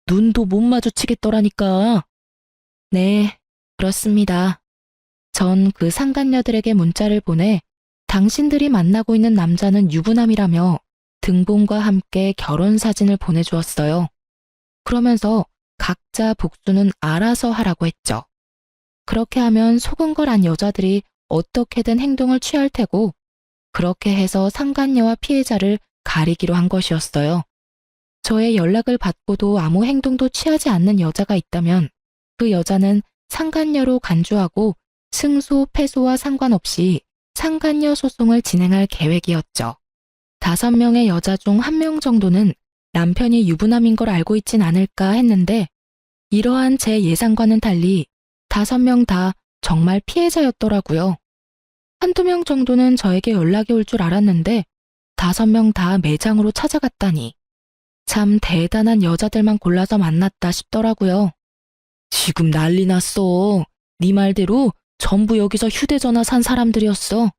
눈도 못 마주치겠더라니까. 네, 그렇습니다. 전 그 상간녀들에게 문자를 보내 당신들이 만나고 있는 남자는 유부남이라며 등본과 함께 결혼 사진을 보내주었어요. 그러면서 각자 복수는 알아서 하라고 했죠. 그렇게 하면 속은 걸 안 여자들이 어떻게든 행동을 취할 테고 그렇게 해서 상간녀와 피해자를 가리기로 한 것이었어요. 저의 연락을 받고도 아무 행동도 취하지 않는 여자가 있다면 그 여자는 상간녀로 간주하고 승소, 패소와 상관없이 상간녀 소송을 진행할 계획이었죠. 5명의 여자 중 1명 정도는 남편이 유부남인 걸 알고 있진 않을까 했는데 이러한 제 예상과는 달리 5명 다 정말 피해자였더라고요. 1~2명 정도는 저에게 연락이 올 줄 알았는데 5명 다 매장으로 찾아갔다니 참 대단한 여자들만 골라서 만났다 싶더라고요. 지금 난리 났어. 네 말대로 전부 여기서 휴대전화 산 사람들이었어.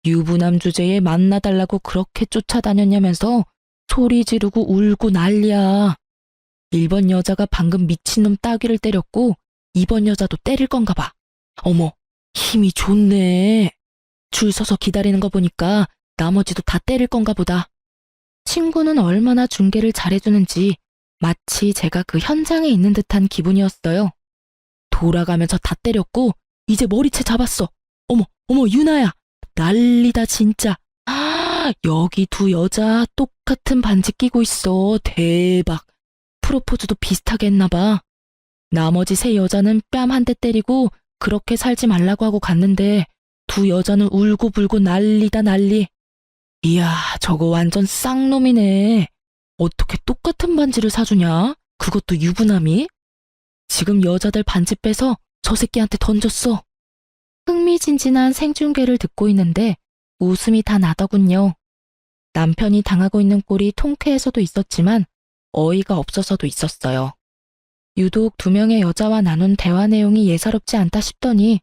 유부남 주제에 만나달라고 그렇게 쫓아다녔냐면서 소리 지르고 울고 난리야. 1번 여자가 방금 미친놈 따귀를 때렸고 2번 여자도 때릴 건가 봐. 어머, 힘이 좋네. 줄 서서 기다리는 거 보니까 나머지도 다 때릴 건가 보다. 친구는 얼마나 중계를 잘해주는지 마치 제가 그 현장에 있는 듯한 기분이었어요. 돌아가면서 다 때렸고 이제 머리채 잡았어. 어머, 유나야. 난리다 진짜. 여기 2 여자 똑같은 반지 끼고 있어. 대박. 프로포즈도 비슷하게 했나 봐. 나머지 3 여자는 뺨 한 대 때리고 그렇게 살지 말라고 하고 갔는데 2 여자는 울고불고 난리다 난리. 이야, 저거 완전 쌍놈이네. 어떻게 똑같은 반지를 사주냐? 그것도 유부남이? 지금 여자들 반지 빼서 저 새끼한테 던졌어. 흥미진진한 생중계를 듣고 있는데 웃음이 다 나더군요. 남편이 당하고 있는 꼴이 통쾌해서도 있었지만 어이가 없어서도 있었어요. 유독 두 명의 여자와 나눈 대화 내용이 예사롭지 않다 싶더니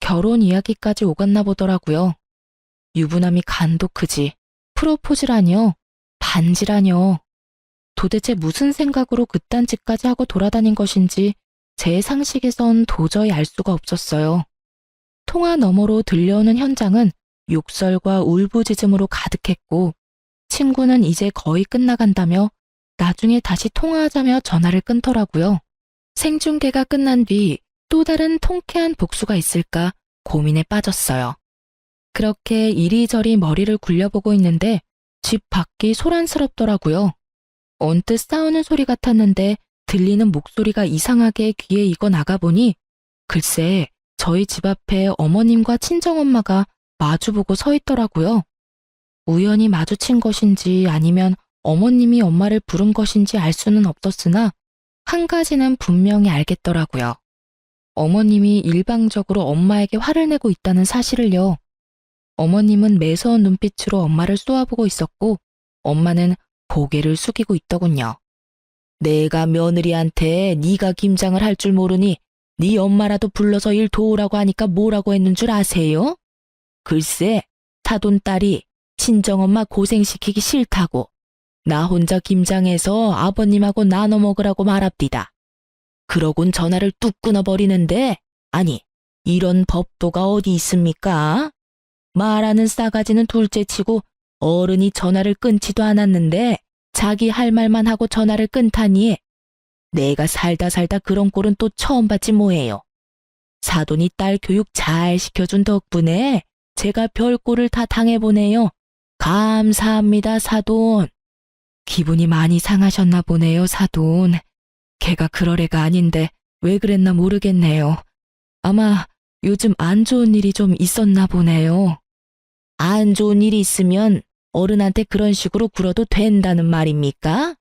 결혼 이야기까지 오갔나 보더라고요. 유부남이 간도 크지. 프로포즈라뇨. 반지라뇨. 도대체 무슨 생각으로 그딴 짓까지 하고 돌아다닌 것인지 제 상식에선 도저히 알 수가 없었어요. 통화 너머로 들려오는 현장은 욕설과 울부짖음으로 가득했고 친구는 이제 거의 끝나간다며 나중에 다시 통화하자며 전화를 끊더라고요. 생중계가 끝난 뒤 또 다른 통쾌한 복수가 있을까 고민에 빠졌어요. 그렇게 이리저리 머리를 굴려보고 있는데 집 밖이 소란스럽더라고요. 언뜻 싸우는 소리 같았는데 들리는 목소리가 이상하게 귀에 익어 나가보니 글쎄 저희 집 앞에 어머님과 친정엄마가 마주보고 서 있더라고요. 우연히 마주친 것인지 아니면 어머님이 엄마를 부른 것인지 알 수는 없었으나 한 가지는 분명히 알겠더라고요. 어머님이 일방적으로 엄마에게 화를 내고 있다는 사실을요. 어머님은 매서운 눈빛으로 엄마를 쏘아보고 있었고 엄마는 고개를 숙이고 있더군요. 내가 며느리한테 네가 김장을 할 줄 모르니 네 엄마라도 불러서 일 도우라고 하니까 뭐라고 했는 줄 아세요? 글쎄, 사돈딸이 친정엄마 고생시키기 싫다고 나 혼자 김장해서 아버님하고 나눠 먹으라고 말합디다. 그러곤 전화를 뚝 끊어버리는데 아니 이런 법도가 어디 있습니까? 말하는 싸가지는 둘째치고 어른이 전화를 끊지도 않았는데 자기 할 말만 하고 전화를 끊다니 내가 살다 그런 꼴은 또 처음 봤지 뭐예요. 사돈이 딸 교육 잘 시켜준 덕분에 제가 별꼴을 다 당해보네요. 감사합니다, 사돈. 기분이 많이 상하셨나 보네요, 사돈. 걔가 그럴 애가 아닌데 왜 그랬나 모르겠네요. 아마 요즘 안 좋은 일이 좀 있었나 보네요. 안 좋은 일이 있으면 어른한테 그런 식으로 굴어도 된다는 말입니까?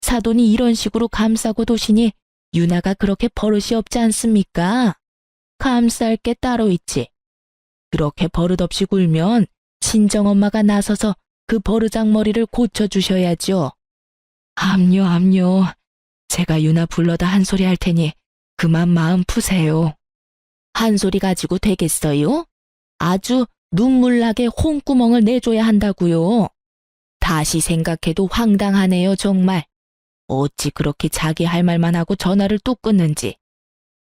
사돈이 이런 식으로 감싸고 도시니 유나가 그렇게 버릇이 없지 않습니까? 감쌀 게 따로 있지. 그렇게 버릇없이 굴면 친정엄마가 나서서 그 버르장머리를 고쳐주셔야죠. 암요. 제가 유나 불러다 한 소리 할 테니 그만 마음 푸세요. 한 소리 가지고 되겠어요? 아주 눈물나게 홍구멍을 내줘야 한다고요. 다시 생각해도 황당하네요, 정말. 어찌 그렇게 자기 할 말만 하고 전화를 뚝 끊는지.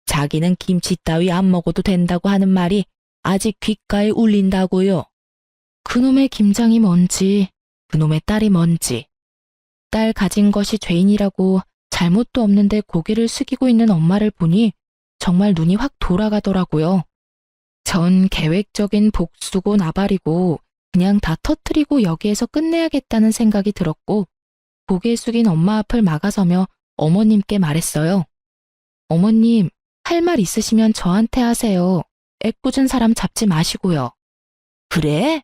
자기는 김치 따위 안 먹어도 된다고 하는 말이 아직 귓가에 울린다고요. 그놈의 김장이 뭔지, 그놈의 딸이 뭔지. 딸 가진 것이 죄인이라고 잘못도 없는데 고개를 숙이고 있는 엄마를 보니 정말 눈이 확 돌아가더라고요. 전 계획적인 복수고 나발이고 그냥 다 터뜨리고 여기에서 끝내야겠다는 생각이 들었고 고개 숙인 엄마 앞을 막아서며 어머님께 말했어요. 어머님, 할 말 있으시면 저한테 하세요. 애꿎은 사람 잡지 마시고요. 그래?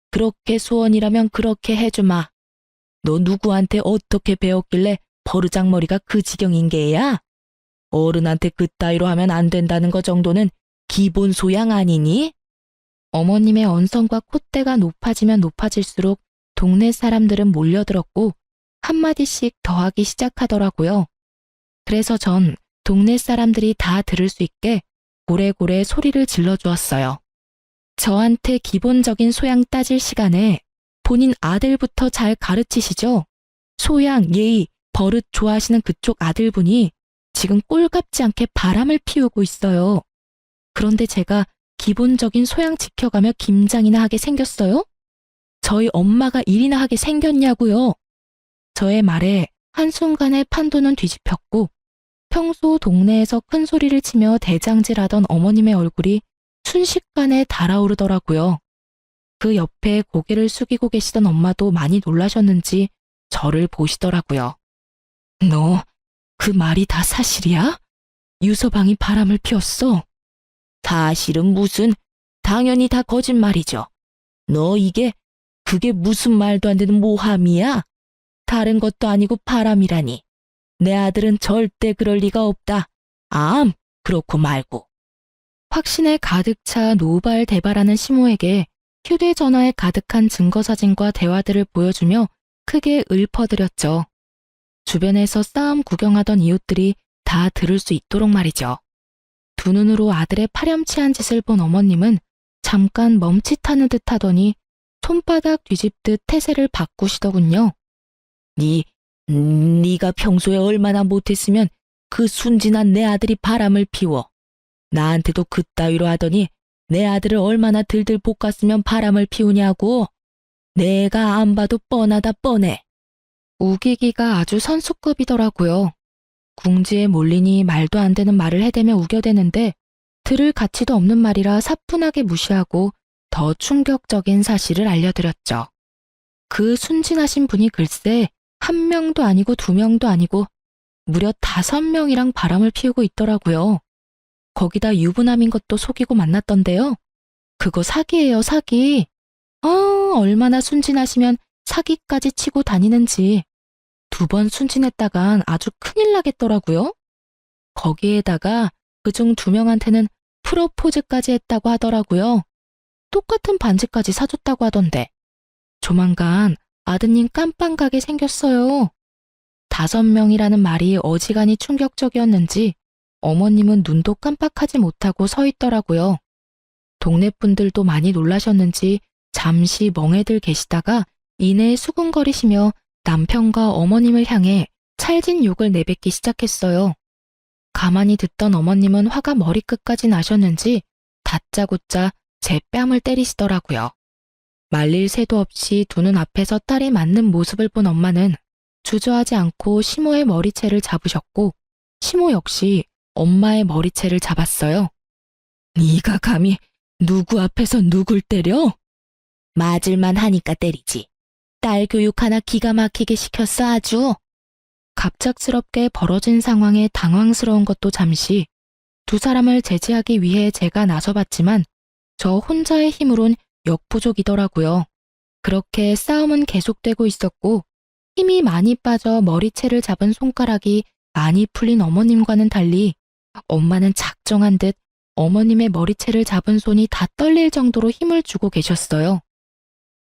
그렇게 소원이라면 그렇게 해주마. 너 누구한테 어떻게 배웠길래 버르장머리가 그 지경인 게야? 어른한테 그따위로 하면 안 된다는 거 정도는 기본 소양 아니니? 어머님의 언성과 콧대가 높아지면 높아질수록 동네 사람들은 몰려들었고 한마디씩 더하기 시작하더라고요. 그래서 전 동네 사람들이 다 들을 수 있게 고래고래 소리를 질러주었어요. 저한테 기본적인 소양 따질 시간에 본인 아들부터 잘 가르치시죠? 소양, 예의, 버릇 좋아하시는 그쪽 아들분이 지금 꼴같지 않게 바람을 피우고 있어요. 그런데 제가 기본적인 소양 지켜가며 김장이나 하게 생겼어요? 저희 엄마가 일이나 하게 생겼냐고요? 저의 말에 한순간에 판도는 뒤집혔고 평소 동네에서 큰 소리를 치며 대장질하던 어머님의 얼굴이 순식간에 달아오르더라고요. 그 옆에 고개를 숙이고 계시던 엄마도 많이 놀라셨는지 저를 보시더라고요. 너, 그 말이 다 사실이야? 유서방이 바람을 피웠어? 사실은 무슨, 당연히 다 거짓말이죠. 너 그게 무슨 말도 안 되는 모함이야? 다른 것도 아니고 바람이라니. 내 아들은 절대 그럴 리가 없다. 그렇고 말고. 확신에 가득 차 노발대발하는 시모에게 휴대전화에 가득한 증거사진과 대화들을 보여주며 크게 읊어드렸죠. 주변에서 싸움 구경하던 이웃들이 다 들을 수 있도록 말이죠. 두 눈으로 아들의 파렴치한 짓을 본 어머님은 잠깐 멈칫하는 듯 하더니 손바닥 뒤집듯 태세를 바꾸시더군요. 네가 평소에 얼마나 못했으면 그 순진한 내 아들이 바람을 피워. 나한테도 그따위로 하더니 내 아들을 얼마나 들들 볶았으면 바람을 피우냐고. 내가 안 봐도 뻔하다 뻔해. 우기기가 아주 선수급이더라고요. 궁지에 몰리니 말도 안 되는 말을 해대며 우겨대는데 들을 가치도 없는 말이라 사뿐하게 무시하고 더 충격적인 사실을 알려드렸죠. 그 순진하신 분이 글쎄 1명도 아니고 2명도 아니고 무려 5명이랑 바람을 피우고 있더라고요. 거기다 유부남인 것도 속이고 만났던데요. 그거 사기예요, 사기. 얼마나 순진하시면 사기까지 치고 다니는지. 2번 순진했다간 아주 큰일 나겠더라고요. 거기에다가 그중 2명한테는 프로포즈까지 했다고 하더라고요. 똑같은 반지까지 사줬다고 하던데. 조만간 아드님 깜빵 가게 생겼어요. 5명이라는 말이 어지간히 충격적이었는지 어머님은 눈도 깜빡하지 못하고 서 있더라고요. 동네 분들도 많이 놀라셨는지 잠시 멍해들 계시다가 이내 수군거리시며 남편과 어머님을 향해 찰진 욕을 내뱉기 시작했어요. 가만히 듣던 어머님은 화가 머리끝까지 나셨는지 다짜고짜 제 뺨을 때리시더라고요. 말릴 새도 없이 두 눈 앞에서 딸이 맞는 모습을 본 엄마는 주저하지 않고 시모의 머리채를 잡으셨고 시모 역시 엄마의 머리채를 잡았어요. 네가 감히 누구 앞에서 누굴 때려? 맞을만 하니까 때리지. 딸 교육 하나 기가 막히게 시켰어 아주. 갑작스럽게 벌어진 상황에 당황스러운 것도 잠시 두 사람을 제지하기 위해 제가 나서봤지만 저 혼자의 힘으론 역부족이더라고요. 그렇게 싸움은 계속되고 있었고 힘이 많이 빠져 머리채를 잡은 손가락이 많이 풀린 어머님과는 달리 엄마는 작정한 듯 어머님의 머리채를 잡은 손이 다 떨릴 정도로 힘을 주고 계셨어요.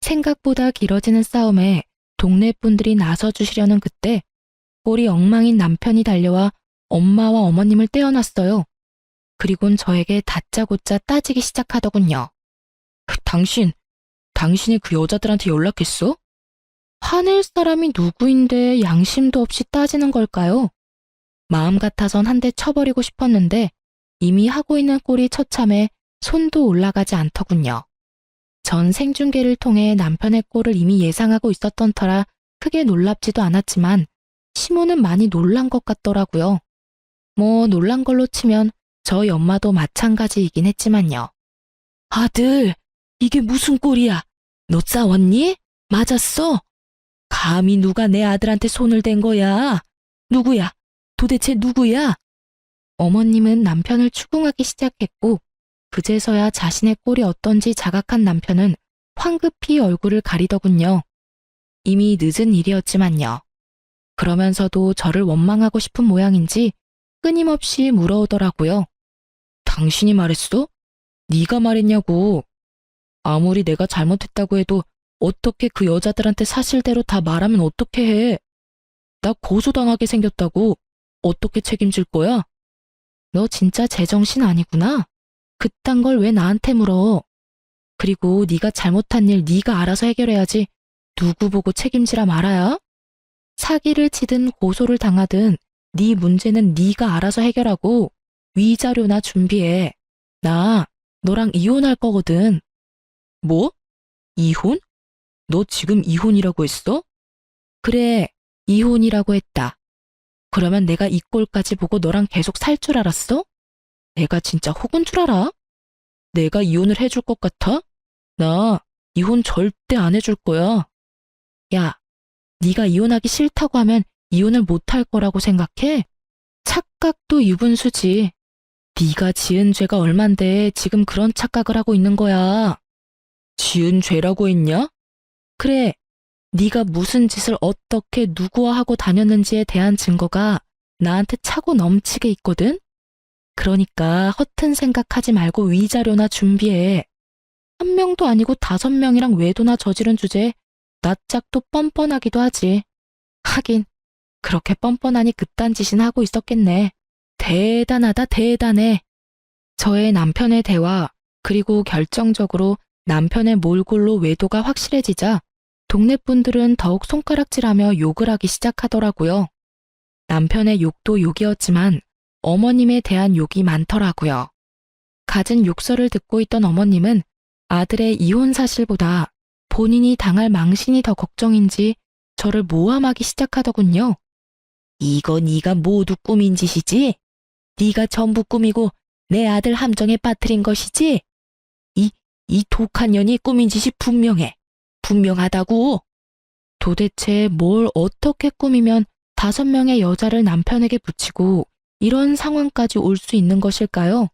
생각보다 길어지는 싸움에 동네 분들이 나서주시려는 그때 꼴이 엉망인 남편이 달려와 엄마와 어머님을 떼어놨어요. 그리곤 저에게 다짜고짜 따지기 시작하더군요. 당신이 그 여자들한테 연락했어? 화낼 사람이 누구인데 양심도 없이 따지는 걸까요? 마음 같아선 한 대 쳐버리고 싶었는데 이미 하고 있는 꼴이 처참해 손도 올라가지 않더군요. 전 생중계를 통해 남편의 꼴을 이미 예상하고 있었던 터라 크게 놀랍지도 않았지만 시모는 많이 놀란 것 같더라고요. 뭐 놀란 걸로 치면 저희 엄마도 마찬가지이긴 했지만요. 아들, 이게 무슨 꼴이야? 너 싸웠니? 맞았어? 감히 누가 내 아들한테 손을 댄 거야? 누구야? 도대체 누구야? 어머님은 남편을 추궁하기 시작했고 그제서야 자신의 꼴이 어떤지 자각한 남편은 황급히 얼굴을 가리더군요. 이미 늦은 일이었지만요. 그러면서도 저를 원망하고 싶은 모양인지 끊임없이 물어오더라고요. 당신이 말했어? 네가 말했냐고. 아무리 내가 잘못했다고 해도 어떻게 그 여자들한테 사실대로 다 말하면 어떻게 해? 나 고소당하게 생겼다고. 어떻게 책임질 거야? 너 진짜 제정신 아니구나. 그딴 걸 왜 나한테 물어? 그리고 네가 잘못한 일 네가 알아서 해결해야지. 누구 보고 책임지라 말아야? 사기를 치든 고소를 당하든 네 문제는 네가 알아서 해결하고 위자료나 준비해. 나 너랑 이혼할 거거든. 뭐? 이혼? 너 지금 이혼이라고 했어? 그래, 이혼이라고 했다. 그러면 내가 이 꼴까지 보고 너랑 계속 살 줄 알았어? 내가 진짜 혹은 줄 알아? 내가 이혼을 해줄 것 같아? 나 이혼 절대 안 해줄 거야. 야, 네가 이혼하기 싫다고 하면 이혼을 못할 거라고 생각해? 착각도 유분수지. 네가 지은 죄가 얼만데 지금 그런 착각을 하고 있는 거야. 지은 죄라고 했냐? 그래, 네가 무슨 짓을 어떻게 누구와 하고 다녔는지에 대한 증거가 나한테 차고 넘치게 있거든? 그러니까 허튼 생각하지 말고 위자료나 준비해. 1명도 아니고 5명이랑 외도나 저지른 주제에 낯짝도 뻔뻔하기도 하지. 하긴 그렇게 뻔뻔하니 그딴 짓이나 하고 있었겠네. 대단하다, 대단해. 저의 남편의 대화, 그리고 결정적으로 남편의 몰골로 외도가 확실해지자 동네 분들은 더욱 손가락질하며 욕을 하기 시작하더라고요. 남편의 욕도 욕이었지만 어머님에 대한 욕이 많더라고요. 갖은 욕설을 듣고 있던 어머님은 아들의 이혼 사실보다 본인이 당할 망신이 더 걱정인지 저를 모함하기 시작하더군요. 이거 네가 모두 꾸민 짓이지? 네가 전부 꾸미고 내 아들 함정에 빠뜨린 것이지? 이 독한 년이 꾸민 짓이 분명해. 분명하다고. 도대체 뭘 어떻게 꾸미면 5명의 여자를 남편에게 붙이고 이런 상황까지 올 수 있는 것일까요?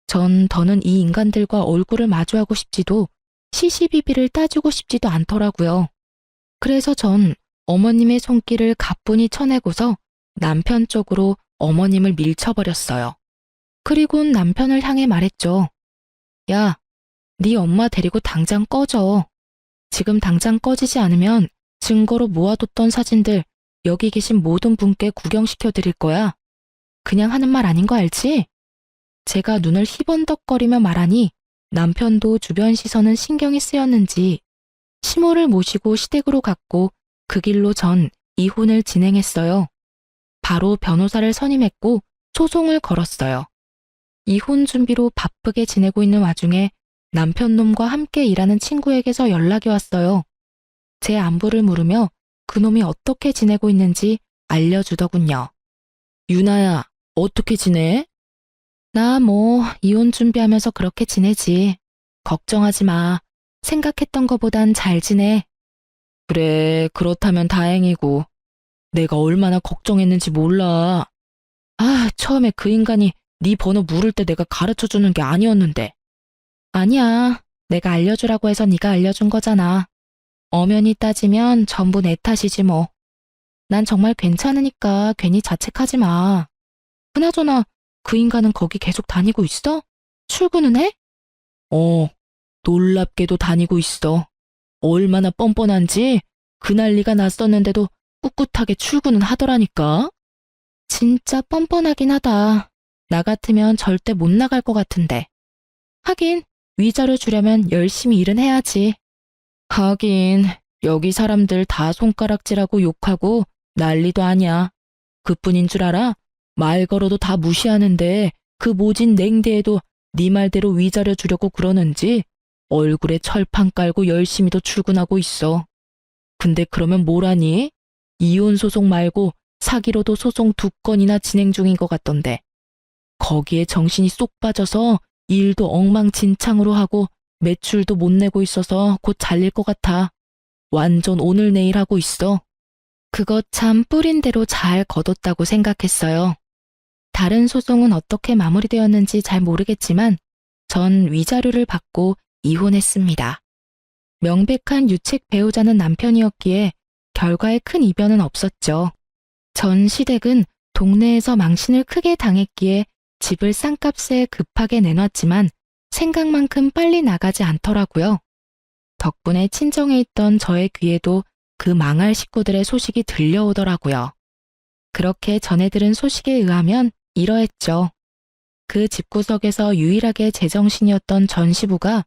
전 더는 이 인간들과 얼굴을 마주하고 싶지도 시시비비를 따지고 싶지도 않더라고요. 그래서 전 어머님의 손길을 가뿐히 쳐내고서 남편 쪽으로 어머님을 밀쳐버렸어요. 그리곤 남편을 향해 말했죠. 야, 네 엄마 데리고 당장 꺼져. 지금 당장 꺼지지 않으면 증거로 모아뒀던 사진들 여기 계신 모든 분께 구경시켜 드릴 거야. 그냥 하는 말 아닌 거 알지? 제가 눈을 희번덕거리며 말하니 남편도 주변 시선은 신경이 쓰였는지 시모를 모시고 시댁으로 갔고 그 길로 전 이혼을 진행했어요. 바로 변호사를 선임했고 소송을 걸었어요. 이혼 준비로 바쁘게 지내고 있는 와중에 남편 놈과 함께 일하는 친구에게서 연락이 왔어요. 제 안부를 물으며 그놈이 어떻게 지내고 있는지 알려주더군요. 유나야, 어떻게 지내? 나 이혼 준비하면서 그렇게 지내지. 걱정하지 마. 생각했던 것보단 잘 지내. 그래, 그렇다면 다행이고. 내가 얼마나 걱정했는지 몰라. 처음에 그 인간이 네 번호 물을 때 내가 가르쳐주는 게 아니었는데. 아니야. 내가 알려주라고 해서 네가 알려준 거잖아. 엄연히 따지면 전부 내 탓이지 뭐. 난 정말 괜찮으니까 괜히 자책하지 마. 그나저나 그 인간은 거기 계속 다니고 있어? 출근은 해? 놀랍게도 다니고 있어. 얼마나 뻔뻔한지 그 난리가 났었는데도 꿋꿋하게 출근은 하더라니까. 진짜 뻔뻔하긴 하다. 나 같으면 절대 못 나갈 것 같은데. 하긴 위자료 주려면 열심히 일은 해야지. 하긴 여기 사람들 다 손가락질하고 욕하고 난리도 아니야. 그뿐인 줄 알아? 말 걸어도 다 무시하는데 그 모진 냉대에도 네 말대로 위자료 주려고 그러는지 얼굴에 철판 깔고 열심히도 출근하고 있어. 근데 그러면 뭐라니? 이혼 소송 말고 사기로도 소송 2건이나 진행 중인 것 같던데. 거기에 정신이 쏙 빠져서 일도 엉망진창으로 하고 매출도 못 내고 있어서 곧 잘릴 것 같아. 완전 오늘 내일 하고 있어. 그거 참 뿌린 대로 잘 거뒀다고 생각했어요. 다른 소송은 어떻게 마무리되었는지 잘 모르겠지만 전 위자료를 받고 이혼했습니다. 명백한 유책 배우자는 남편이었기에 결과에 큰 이변은 없었죠. 전 시댁은 동네에서 망신을 크게 당했기에 집을 싼값에 급하게 내놨지만 생각만큼 빨리 나가지 않더라고요. 덕분에 친정에 있던 저의 귀에도 그 망할 식구들의 소식이 들려오더라고요. 그렇게 전해 들은 소식에 의하면 이러했죠. 그 집구석에서 유일하게 제정신이었던 전 시부가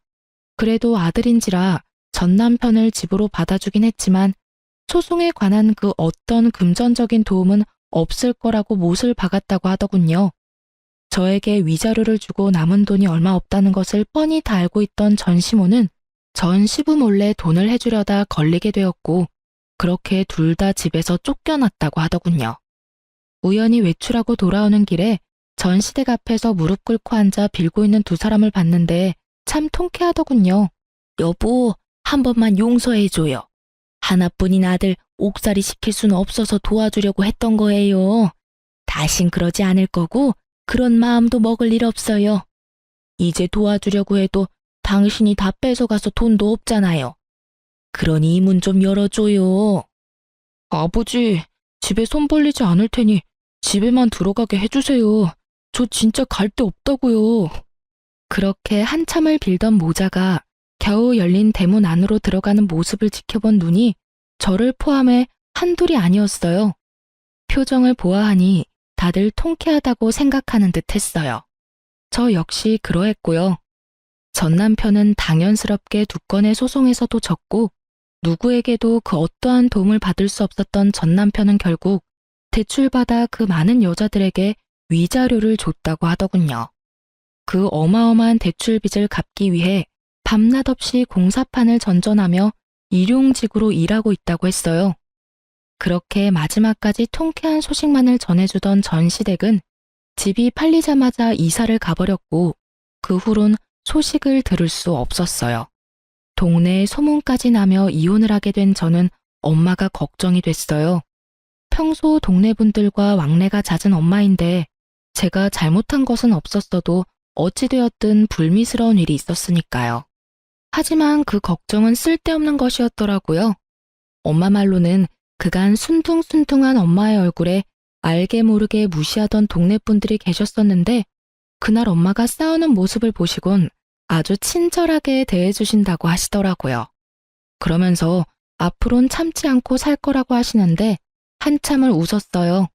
그래도 아들인지라 전 남편을 집으로 받아주긴 했지만 소송에 관한 그 어떤 금전적인 도움은 없을 거라고 못을 박았다고 하더군요. 저에게 위자료를 주고 남은 돈이 얼마 없다는 것을 뻔히 다 알고 있던 전 시모는 전 시부 몰래 돈을 해주려다 걸리게 되었고 그렇게 둘 다 집에서 쫓겨났다고 하더군요. 우연히 외출하고 돌아오는 길에 전 시댁 앞에서 무릎 꿇고 앉아 빌고 있는 두 사람을 봤는데 참 통쾌하더군요. 여보, 한 번만 용서해줘요. 하나뿐인 아들 옥살이 시킬 수는 없어서 도와주려고 했던 거예요. 다신 그러지 않을 거고 그런 마음도 먹을 일 없어요. 이제 도와주려고 해도 당신이 다 뺏어가서 돈도 없잖아요. 그러니 이 문 좀 열어줘요. 아버지, 집에 손 벌리지 않을 테니 집에만 들어가게 해주세요. 저 진짜 갈 데 없다고요. 그렇게 한참을 빌던 모자가 겨우 열린 대문 안으로 들어가는 모습을 지켜본 눈이 저를 포함해 한둘이 아니었어요. 표정을 보아하니 다들 통쾌하다고 생각하는 듯 했어요. 저 역시 그러했고요. 전 남편은 당연스럽게 두 건의 소송에서도 졌고 누구에게도 그 어떠한 도움을 받을 수 없었던 전 남편은 결국 대출받아 그 많은 여자들에게 위자료를 줬다고 하더군요. 그 어마어마한 대출빚을 갚기 위해 밤낮 없이 공사판을 전전하며 일용직으로 일하고 있다고 했어요. 그렇게 마지막까지 통쾌한 소식만을 전해주던 전 시댁은 집이 팔리자마자 이사를 가버렸고 그 후론 소식을 들을 수 없었어요. 동네에 소문까지 나며 이혼을 하게 된 저는 엄마가 걱정이 됐어요. 평소 동네 분들과 왕래가 잦은 엄마인데 제가 잘못한 것은 없었어도 어찌되었든 불미스러운 일이 있었으니까요. 하지만 그 걱정은 쓸데없는 것이었더라고요. 엄마 말로는 그간 순둥순둥한 엄마의 얼굴에 알게 모르게 무시하던 동네 분들이 계셨었는데 그날 엄마가 싸우는 모습을 보시곤 아주 친절하게 대해주신다고 하시더라고요. 그러면서 앞으론 참지 않고 살 거라고 하시는데 한참을 웃었어요.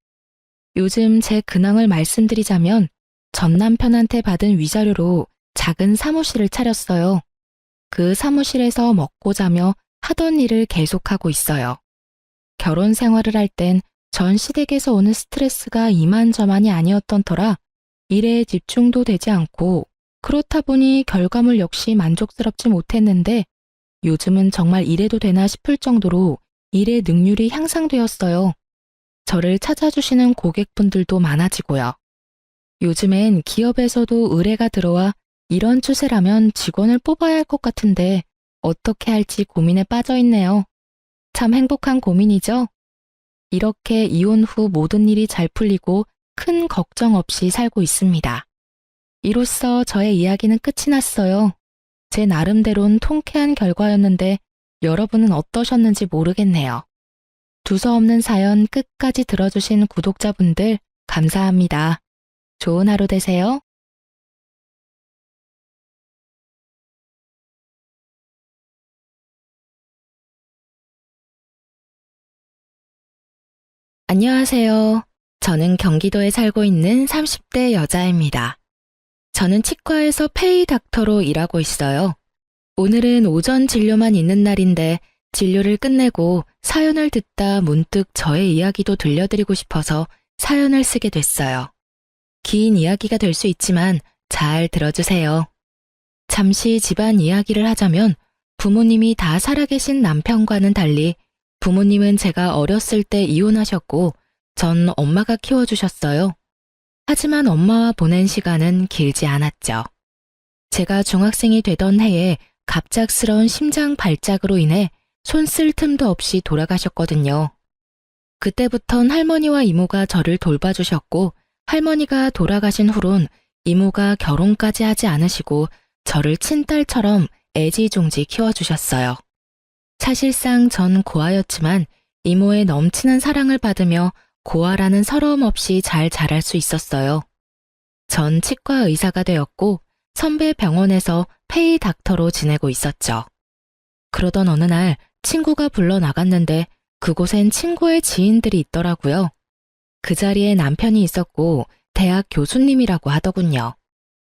요즘 제 근황을 말씀드리자면 전 남편한테 받은 위자료로 작은 사무실을 차렸어요. 그 사무실에서 먹고 자며 하던 일을 계속하고 있어요. 결혼 생활을 할 땐 전 시댁에서 오는 스트레스가 이만저만이 아니었던 터라 일에 집중도 되지 않고 그렇다 보니 결과물 역시 만족스럽지 못했는데 요즘은 정말 이래도 되나 싶을 정도로 일의 능률이 향상되었어요. 저를 찾아주시는 고객분들도 많아지고요. 요즘엔 기업에서도 의뢰가 들어와 이런 추세라면 직원을 뽑아야 할 것 같은데 어떻게 할지 고민에 빠져 있네요. 참 행복한 고민이죠? 이렇게 이혼 후 모든 일이 잘 풀리고 큰 걱정 없이 살고 있습니다. 이로써 저의 이야기는 끝이 났어요. 제 나름대론 통쾌한 결과였는데 여러분은 어떠셨는지 모르겠네요. 두서없는 사연 끝까지 들어주신 구독자분들 감사합니다. 좋은 하루 되세요. 안녕하세요. 저는 경기도에 살고 있는 30대 여자입니다. 저는 치과에서 페이 닥터로 일하고 있어요. 오늘은 오전 진료만 있는 날인데 진료를 끝내고 사연을 듣다 문득 저의 이야기도 들려드리고 싶어서 사연을 쓰게 됐어요. 긴 이야기가 될 수 있지만 잘 들어주세요. 잠시 집안 이야기를 하자면 부모님이 다 살아계신 남편과는 달리 부모님은 제가 어렸을 때 이혼하셨고 전 엄마가 키워주셨어요. 하지만 엄마와 보낸 시간은 길지 않았죠. 제가 중학생이 되던 해에 갑작스러운 심장 발작으로 인해 손 쓸 틈도 없이 돌아가셨거든요. 그때부턴 할머니와 이모가 저를 돌봐주셨고 할머니가 돌아가신 후론 이모가 결혼까지 하지 않으시고 저를 친딸처럼 애지중지 키워주셨어요. 사실상 전 고아였지만 이모의 넘치는 사랑을 받으며 고아라는 서러움 없이 잘 자랄 수 있었어요. 전 치과 의사가 되었고 선배 병원에서 페이 닥터로 지내고 있었죠. 그러던 어느 날 친구가 불러 나갔는데 그곳엔 친구의 지인들이 있더라고요. 그 자리에 남편이 있었고 대학 교수님이라고 하더군요.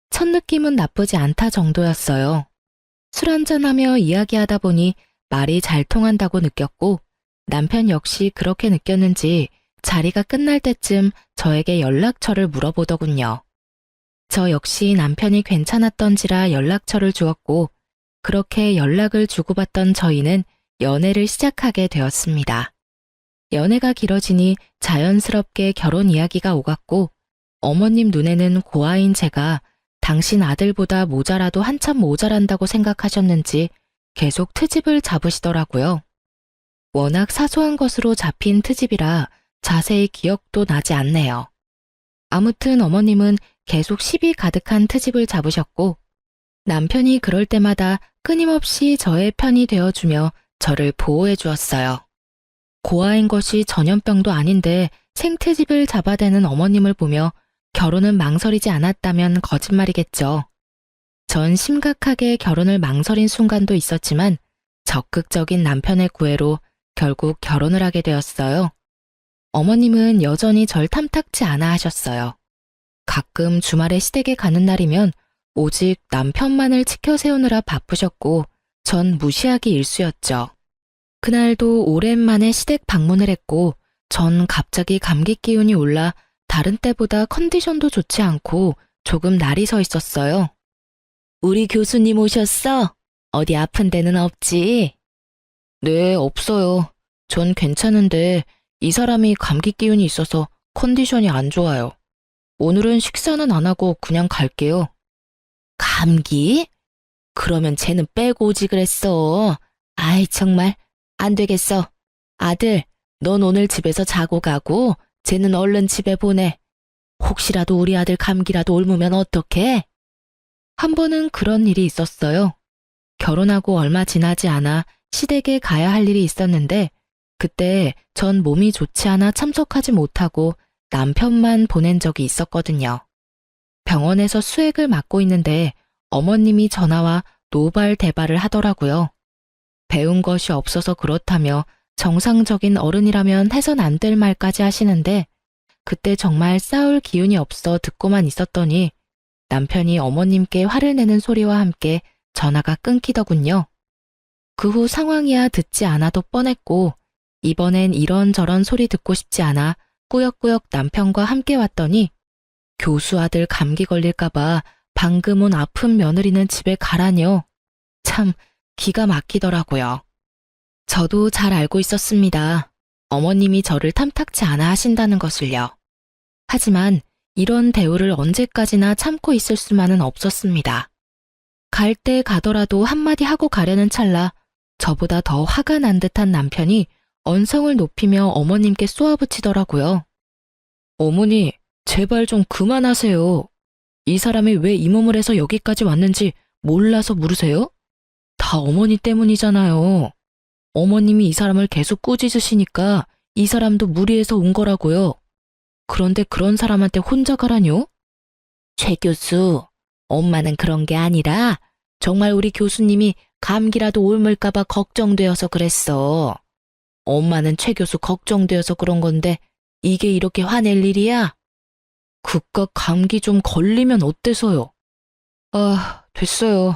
첫 느낌은 나쁘지 않다 정도였어요. 술 한잔하며 이야기하다 보니 말이 잘 통한다고 느꼈고 남편 역시 그렇게 느꼈는지 자리가 끝날 때쯤 저에게 연락처를 물어보더군요. 저 역시 남편이 괜찮았던지라 연락처를 주었고 그렇게 연락을 주고받던 저희는 연애를 시작하게 되었습니다. 연애가 길어지니 자연스럽게 결혼 이야기가 오갔고 어머님 눈에는 고아인 제가 당신 아들보다 모자라도 한참 모자란다고 생각하셨는지 계속 트집을 잡으시더라고요. 워낙 사소한 것으로 잡힌 트집이라 자세히 기억도 나지 않네요. 아무튼 어머님은 계속 시비 가득한 트집을 잡으셨고 남편이 그럴 때마다 끊임없이 저의 편이 되어주며 저를 보호해 주었어요. 고아인 것이 전염병도 아닌데 생트집을 잡아대는 어머님을 보며 결혼은 망설이지 않았다면 거짓말이겠죠. 전 심각하게 결혼을 망설인 순간도 있었지만 적극적인 남편의 구애로 결국 결혼을 하게 되었어요. 어머님은 여전히 절 탐탁지 않아 하셨어요. 가끔 주말에 시댁에 가는 날이면 오직 남편만을 지켜 세우느라 바쁘셨고 전 무시하기 일쑤였죠. 그날도 오랜만에 시댁 방문을 했고 전 갑자기 감기 기운이 올라 다른 때보다 컨디션도 좋지 않고 조금 날이 서 있었어요. 우리 교수님 오셨어? 어디 아픈 데는 없지? 네, 없어요. 전 괜찮은데 이 사람이 감기 기운이 있어서 컨디션이 안 좋아요. 오늘은 식사는 안 하고 그냥 갈게요. 감기? 그러면 쟤는 빼고 오지 그랬어. 아이, 정말 안 되겠어. 아들, 넌 오늘 집에서 자고 가고 쟤는 얼른 집에 보내. 혹시라도 우리 아들 감기라도 옮으면 어떡해? 한 번은 그런 일이 있었어요. 결혼하고 얼마 지나지 않아 시댁에 가야 할 일이 있었는데 그때 전 몸이 좋지 않아 참석하지 못하고 남편만 보낸 적이 있었거든요. 병원에서 수액을 맞고 있는데 어머님이 전화와 노발대발을 하더라고요. 배운 것이 없어서 그렇다며 정상적인 어른이라면 해선 안 될 말까지 하시는데 그때 정말 싸울 기운이 없어 듣고만 있었더니 남편이 어머님께 화를 내는 소리와 함께 전화가 끊기더군요. 그 후 상황이야 듣지 않아도 뻔했고 이번엔 이런저런 소리 듣고 싶지 않아 꾸역꾸역 남편과 함께 왔더니 교수 아들 감기 걸릴까봐 방금 온 아픈 며느리는 집에 가라뇨. 참 기가 막히더라고요. 저도 잘 알고 있었습니다. 어머님이 저를 탐탁지 않아 하신다는 것을요. 하지만 이런 대우를 언제까지나 참고 있을 수만은 없었습니다. 갈 때 가더라도 한마디 하고 가려는 찰나 저보다 더 화가 난 듯한 남편이 언성을 높이며 어머님께 쏘아붙이더라고요. 어머니, 제발 좀 그만하세요. 이 사람이 왜 이 몸을 해서 여기까지 왔는지 몰라서 물으세요? 다 어머니 때문이잖아요. 어머님이 이 사람을 계속 꾸짖으시니까 이 사람도 무리해서 온 거라고요. 그런데 그런 사람한테 혼자 가라뇨? 최 교수, 엄마는 그런 게 아니라 정말 우리 교수님이 감기라도 옮을까봐 걱정되어서 그랬어. 엄마는 최 교수 걱정되어서 그런 건데 이게 이렇게 화낼 일이야? 그깟 감기 좀 걸리면 어때서요? 아, 됐어요.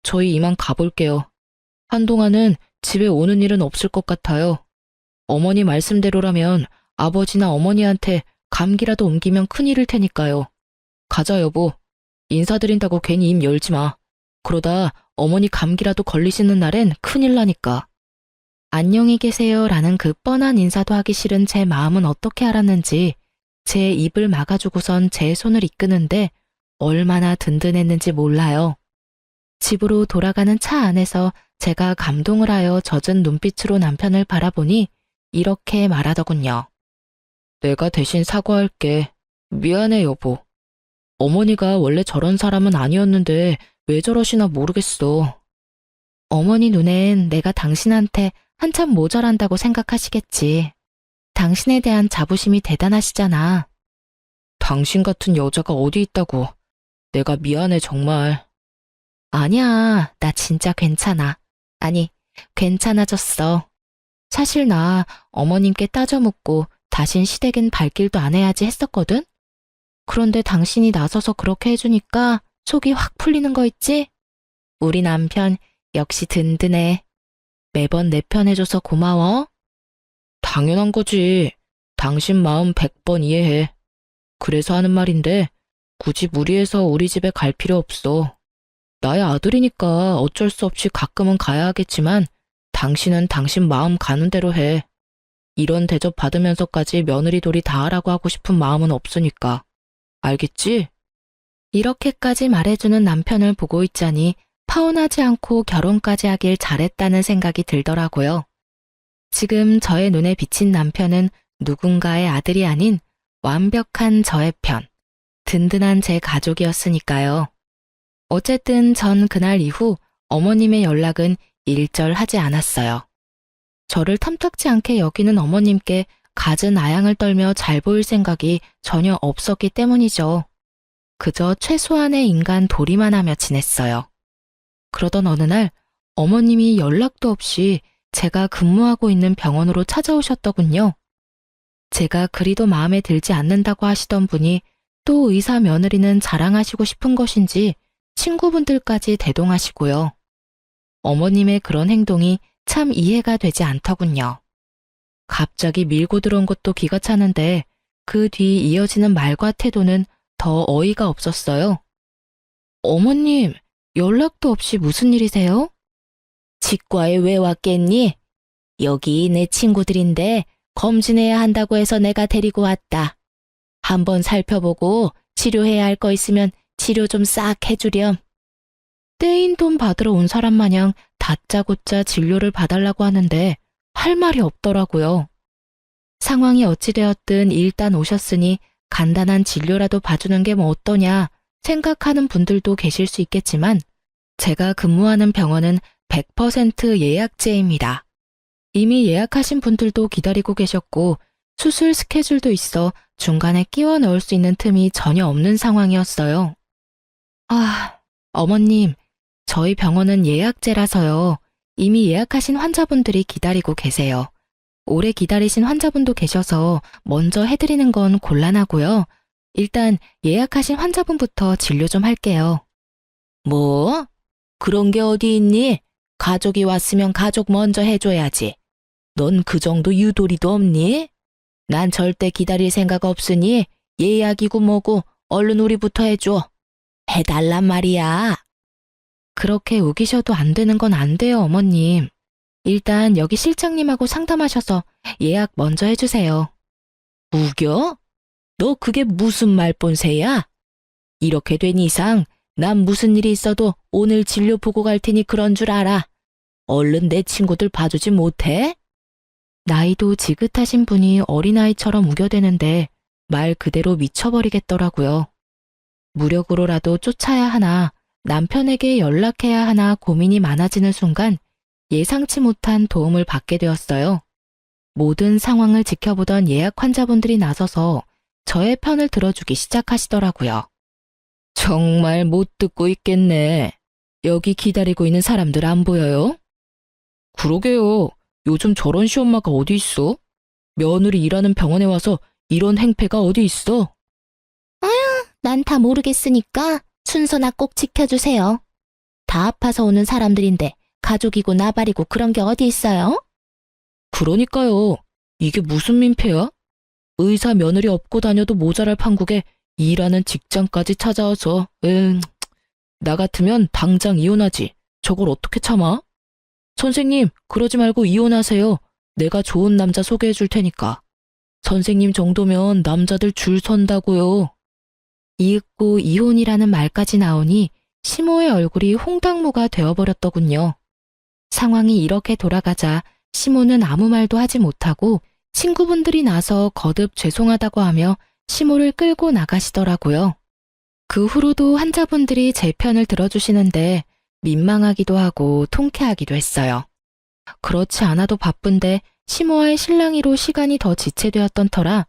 저희 이만 가볼게요. 한동안은 집에 오는 일은 없을 것 같아요. 어머니 말씀대로라면 아버지나 어머니한테 감기라도 옮기면 큰일일 테니까요. 가자, 여보. 인사드린다고 괜히 입 열지 마. 그러다 어머니 감기라도 걸리시는 날엔 큰일 나니까. 안녕히 계세요 라는 그 뻔한 인사도 하기 싫은 제 마음은 어떻게 알았는지 제 입을 막아주고선 제 손을 이끄는데 얼마나 든든했는지 몰라요. 집으로 돌아가는 차 안에서 제가 감동을 하여 젖은 눈빛으로 남편을 바라보니 이렇게 말하더군요. 내가 대신 사과할게. 미안해, 여보. 어머니가 원래 저런 사람은 아니었는데 왜 저러시나 모르겠어. 어머니 눈엔 내가 당신한테 한참 모자란다고 생각하시겠지. 당신에 대한 자부심이 대단하시잖아. 당신 같은 여자가 어디 있다고. 내가 미안해, 정말. 아니야, 나 진짜 괜찮아. 아니, 괜찮아졌어. 사실 나 어머님께 따져 묻고 다신 시댁엔 발길도 안 해야지 했었거든? 그런데 당신이 나서서 그렇게 해주니까 속이 확 풀리는 거 있지? 우리 남편 역시 든든해. 매번 내 편 해줘서 고마워. 당연한 거지. 당신 마음 100번 이해해. 그래서 하는 말인데 굳이 무리해서 우리 집에 갈 필요 없어. 나의 아들이니까 어쩔 수 없이 가끔은 가야 하겠지만 당신은 당신 마음 가는 대로 해. 이런 대접 받으면서까지 며느리 돌이 다 하라고 하고 싶은 마음은 없으니까. 알겠지? 이렇게까지 말해주는 남편을 보고 있자니 파혼하지 않고 결혼까지 하길 잘했다는 생각이 들더라고요. 지금 저의 눈에 비친 남편은 누군가의 아들이 아닌 완벽한 저의 편, 든든한 제 가족이었으니까요. 어쨌든 전 그날 이후 어머님의 연락은 일절하지 않았어요. 저를 탐탁지 않게 여기는 어머님께 갖은 아양을 떨며 잘 보일 생각이 전혀 없었기 때문이죠. 그저 최소한의 인간 도리만 하며 지냈어요. 그러던 어느 날 어머님이 연락도 없이 제가 근무하고 있는 병원으로 찾아오셨더군요. 제가 그리도 마음에 들지 않는다고 하시던 분이 또 의사 며느리는 자랑하시고 싶은 것인지 친구분들까지 대동하시고요. 어머님의 그런 행동이 참 이해가 되지 않더군요. 갑자기 밀고 들어온 것도 기가 차는데 그 뒤 이어지는 말과 태도는 더 어이가 없었어요. 어머님, 연락도 없이 무슨 일이세요? 치과에 왜 왔겠니? 여기 내 친구들인데 검진해야 한다고 해서 내가 데리고 왔다. 한번 살펴보고 치료해야 할 거 있으면 치료 좀 싹 해주렴. 떼인 돈 받으러 온 사람 마냥 다짜고짜 진료를 봐달라고 하는데 할 말이 없더라고요. 상황이 어찌되었든 일단 오셨으니 간단한 진료라도 봐주는 게 뭐 어떠냐 생각하는 분들도 계실 수 있겠지만 제가 근무하는 병원은 100% 예약제입니다. 이미 예약하신 분들도 기다리고 계셨고 수술 스케줄도 있어 중간에 끼워 넣을 수 있는 틈이 전혀 없는 상황이었어요. 어머님, 저희 병원은 예약제라서요. 이미 예약하신 환자분들이 기다리고 계세요. 오래 기다리신 환자분도 계셔서 먼저 해드리는 건 곤란하고요. 일단 예약하신 환자분부터 진료 좀 할게요. 뭐? 그런 게 어디 있니? 가족이 왔으면 가족 먼저 해줘야지. 넌 그 정도 유도리도 없니? 난 절대 기다릴 생각 없으니 예약이고 뭐고 얼른 우리부터 해줘. 해달란 말이야. 그렇게 우기셔도 안 되는 건 안 돼요, 어머님. 일단 여기 실장님하고 상담하셔서 예약 먼저 해주세요. 우겨? 너 그게 무슨 말본새야? 이렇게 된 이상 난 무슨 일이 있어도 오늘 진료 보고 갈 테니 그런 줄 알아. 얼른 내 친구들 봐주지 못해? 나이도 지긋하신 분이 어린아이처럼 우겨대는데 말 그대로 미쳐버리겠더라고요. 무력으로라도 쫓아야 하나, 남편에게 연락해야 하나 고민이 많아지는 순간 예상치 못한 도움을 받게 되었어요. 모든 상황을 지켜보던 예약 환자분들이 나서서 저의 편을 들어주기 시작하시더라고요. 정말 못 듣고 있겠네. 여기 기다리고 있는 사람들 안 보여요? 그러게요. 요즘 저런 시엄마가 어디 있어? 며느리 일하는 병원에 와서 이런 행패가 어디 있어? 난 다 모르겠으니까 순서나 꼭 지켜주세요. 다 아파서 오는 사람들인데 가족이고 나발이고 그런 게 어디 있어요? 그러니까요. 이게 무슨 민폐야? 의사 며느리 업고 다녀도 모자랄 판국에 일하는 직장까지 찾아와서 나 같으면 당장 이혼하지. 저걸 어떻게 참아? 선생님, 그러지 말고 이혼하세요. 내가 좋은 남자 소개해 줄 테니까. 선생님 정도면 남자들 줄 선다고요. 이윽고 이혼이라는 말까지 나오니 시모의 얼굴이 홍당무가 되어버렸더군요. 상황이 이렇게 돌아가자 시모는 아무 말도 하지 못하고 친구분들이 나서 거듭 죄송하다고 하며 시모를 끌고 나가시더라고요. 그 후로도 환자분들이 제 편을 들어주시는데 민망하기도 하고 통쾌하기도 했어요. 그렇지 않아도 바쁜데 시모와의 실랑이로 시간이 더 지체되었던 터라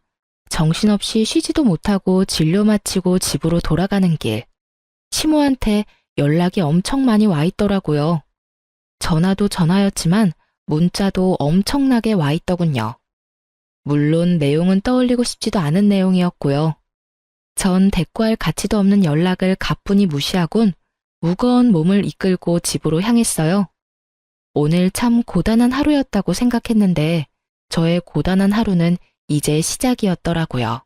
정신없이 쉬지도 못하고 진료 마치고 집으로 돌아가는 길. 시모한테 연락이 엄청 많이 와 있더라고요. 전화도 전화였지만 문자도 엄청나게 와 있더군요. 물론 내용은 떠올리고 싶지도 않은 내용이었고요. 전 대꾸할 가치도 없는 연락을 가뿐히 무시하곤 무거운 몸을 이끌고 집으로 향했어요. 오늘 참 고단한 하루였다고 생각했는데 저의 고단한 하루는 이제 시작이었더라고요.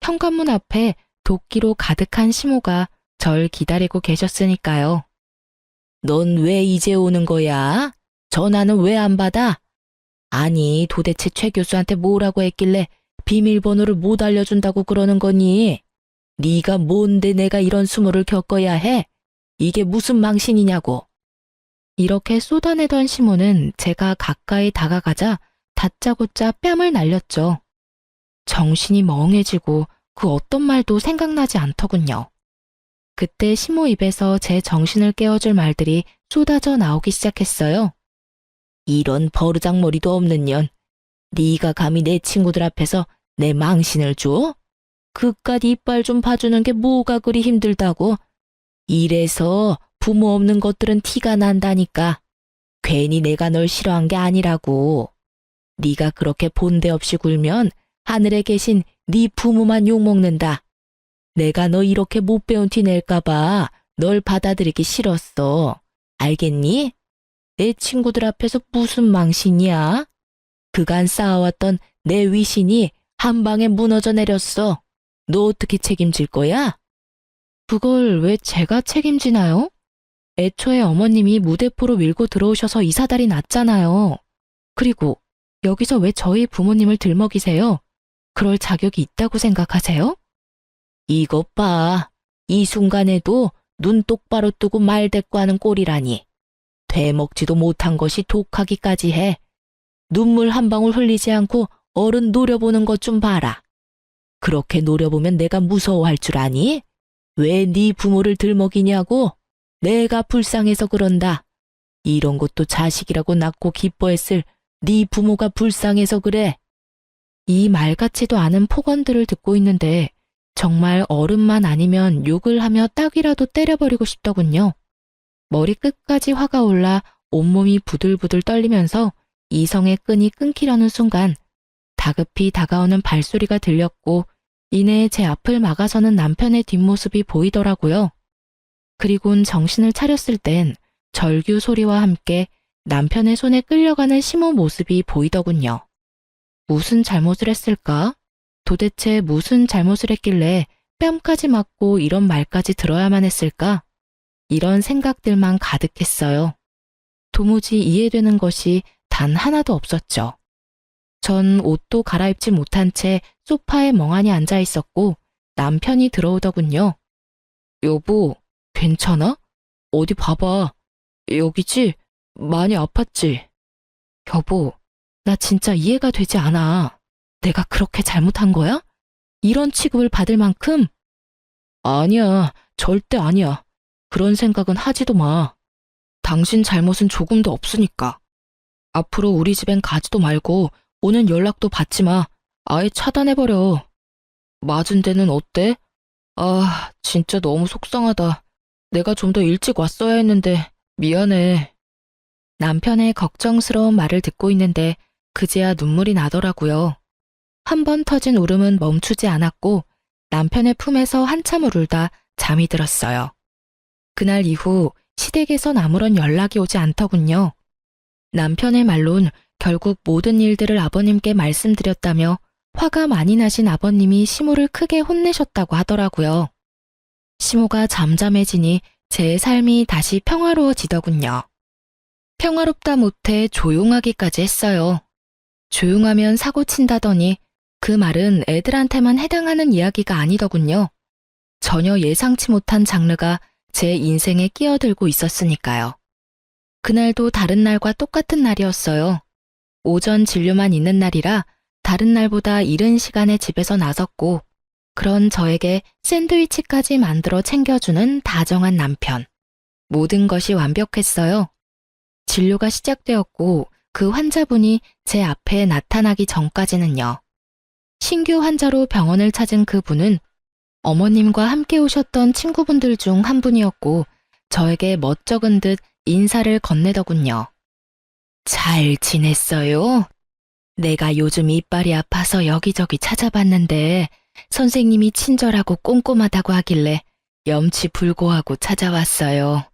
현관문 앞에 도끼로 가득한 시모가 절 기다리고 계셨으니까요. 넌 왜 이제 오는 거야? 전화는 왜 안 받아? 아니, 도대체 최 교수한테 뭐라고 했길래 비밀번호를 못 알려준다고 그러는 거니? 네가 뭔데 내가 이런 수모를 겪어야 해? 이게 무슨 망신이냐고. 이렇게 쏟아내던 시모는 제가 가까이 다가가자 다짜고짜 뺨을 날렸죠. 정신이 멍해지고 그 어떤 말도 생각나지 않더군요. 그때 시모 입에서 제 정신을 깨워줄 말들이 쏟아져 나오기 시작했어요. 이런 버르장머리도 없는 년. 네가 감히 내 친구들 앞에서 내 망신을 줘? 그깟 이빨 좀 봐주는 게 뭐가 그리 힘들다고? 이래서 부모 없는 것들은 티가 난다니까. 괜히 내가 널 싫어한 게 아니라고. 네가 그렇게 본데 없이 굴면 하늘에 계신 네 부모만 욕먹는다. 내가 너 이렇게 못 배운 티 낼까봐 널 받아들이기 싫었어. 알겠니? 내 친구들 앞에서 무슨 망신이야? 그간 쌓아왔던 내 위신이 한 방에 무너져 내렸어. 너 어떻게 책임질 거야? 그걸 왜 제가 책임지나요? 애초에 어머님이 무대포로 밀고 들어오셔서 이 사달이 났잖아요. 그리고 여기서 왜 저희 부모님을 들먹이세요? 그럴 자격이 있다고 생각하세요? 이것 봐. 이 순간에도 눈 똑바로 뜨고 말대꾸하는 꼴이라니. 되먹지도 못한 것이 독하기까지 해. 눈물 한 방울 흘리지 않고 어른 노려보는 것 좀 봐라. 그렇게 노려보면 내가 무서워할 줄 아니? 왜 네 부모를 들먹이냐고? 내가 불쌍해서 그런다. 이런 것도 자식이라고 낳고 기뻐했을 네 부모가 불쌍해서 그래. 이 말 같지도 않은 폭언들을 듣고 있는데 정말 어른만 아니면 욕을 하며 딱이라도 때려버리고 싶더군요. 머리 끝까지 화가 올라 온몸이 부들부들 떨리면서 이성의 끈이 끊기려는 순간 다급히 다가오는 발소리가 들렸고 이내 제 앞을 막아서는 남편의 뒷모습이 보이더라고요. 그리곤 정신을 차렸을 땐 절규 소리와 함께 남편의 손에 끌려가는 시모 모습이 보이더군요. 무슨 잘못을 했을까? 도대체 무슨 잘못을 했길래 뺨까지 맞고 이런 말까지 들어야만 했을까? 이런 생각들만 가득했어요. 도무지 이해되는 것이 단 하나도 없었죠. 전 옷도 갈아입지 못한 채 소파에 멍하니 앉아 있었고 남편이 들어오더군요. 여보, 괜찮아? 어디 봐봐. 여기지? 많이 아팠지? 여보, 나 진짜 이해가 되지 않아. 내가 그렇게 잘못한 거야? 이런 취급을 받을 만큼? 아니야, 절대 아니야. 그런 생각은 하지도 마. 당신 잘못은 조금도 없으니까. 앞으로 우리 집엔 가지도 말고 오는 연락도 받지 마. 아예 차단해버려. 맞은 데는 어때? 아, 진짜 너무 속상하다. 내가 좀 더 일찍 왔어야 했는데 미안해. 남편의 걱정스러운 말을 듣고 있는데 그제야 눈물이 나더라고요. 한 번 터진 울음은 멈추지 않았고 남편의 품에서 한참을 울다 잠이 들었어요. 그날 이후 시댁에선 아무런 연락이 오지 않더군요. 남편의 말론 결국 모든 일들을 아버님께 말씀드렸다며 화가 많이 나신 아버님이 시모를 크게 혼내셨다고 하더라고요. 시모가 잠잠해지니 제 삶이 다시 평화로워지더군요. 평화롭다 못해 조용하기까지 했어요. 조용하면 사고 친다더니 그 말은 애들한테만 해당하는 이야기가 아니더군요. 전혀 예상치 못한 장르가 제 인생에 끼어들고 있었으니까요. 그날도 다른 날과 똑같은 날이었어요. 오전 진료만 있는 날이라 다른 날보다 이른 시간에 집에서 나섰고 그런 저에게 샌드위치까지 만들어 챙겨주는 다정한 남편. 모든 것이 완벽했어요. 진료가 시작되었고 그 환자분이 제 앞에 나타나기 전까지는요. 신규 환자로 병원을 찾은 그분은 어머님과 함께 오셨던 친구분들 중 한 분이었고 저에게 멋쩍은 듯 인사를 건네더군요. 잘 지냈어요? 내가 요즘 이빨이 아파서 여기저기 찾아봤는데 선생님이 친절하고 꼼꼼하다고 하길래 염치불고하고 찾아왔어요.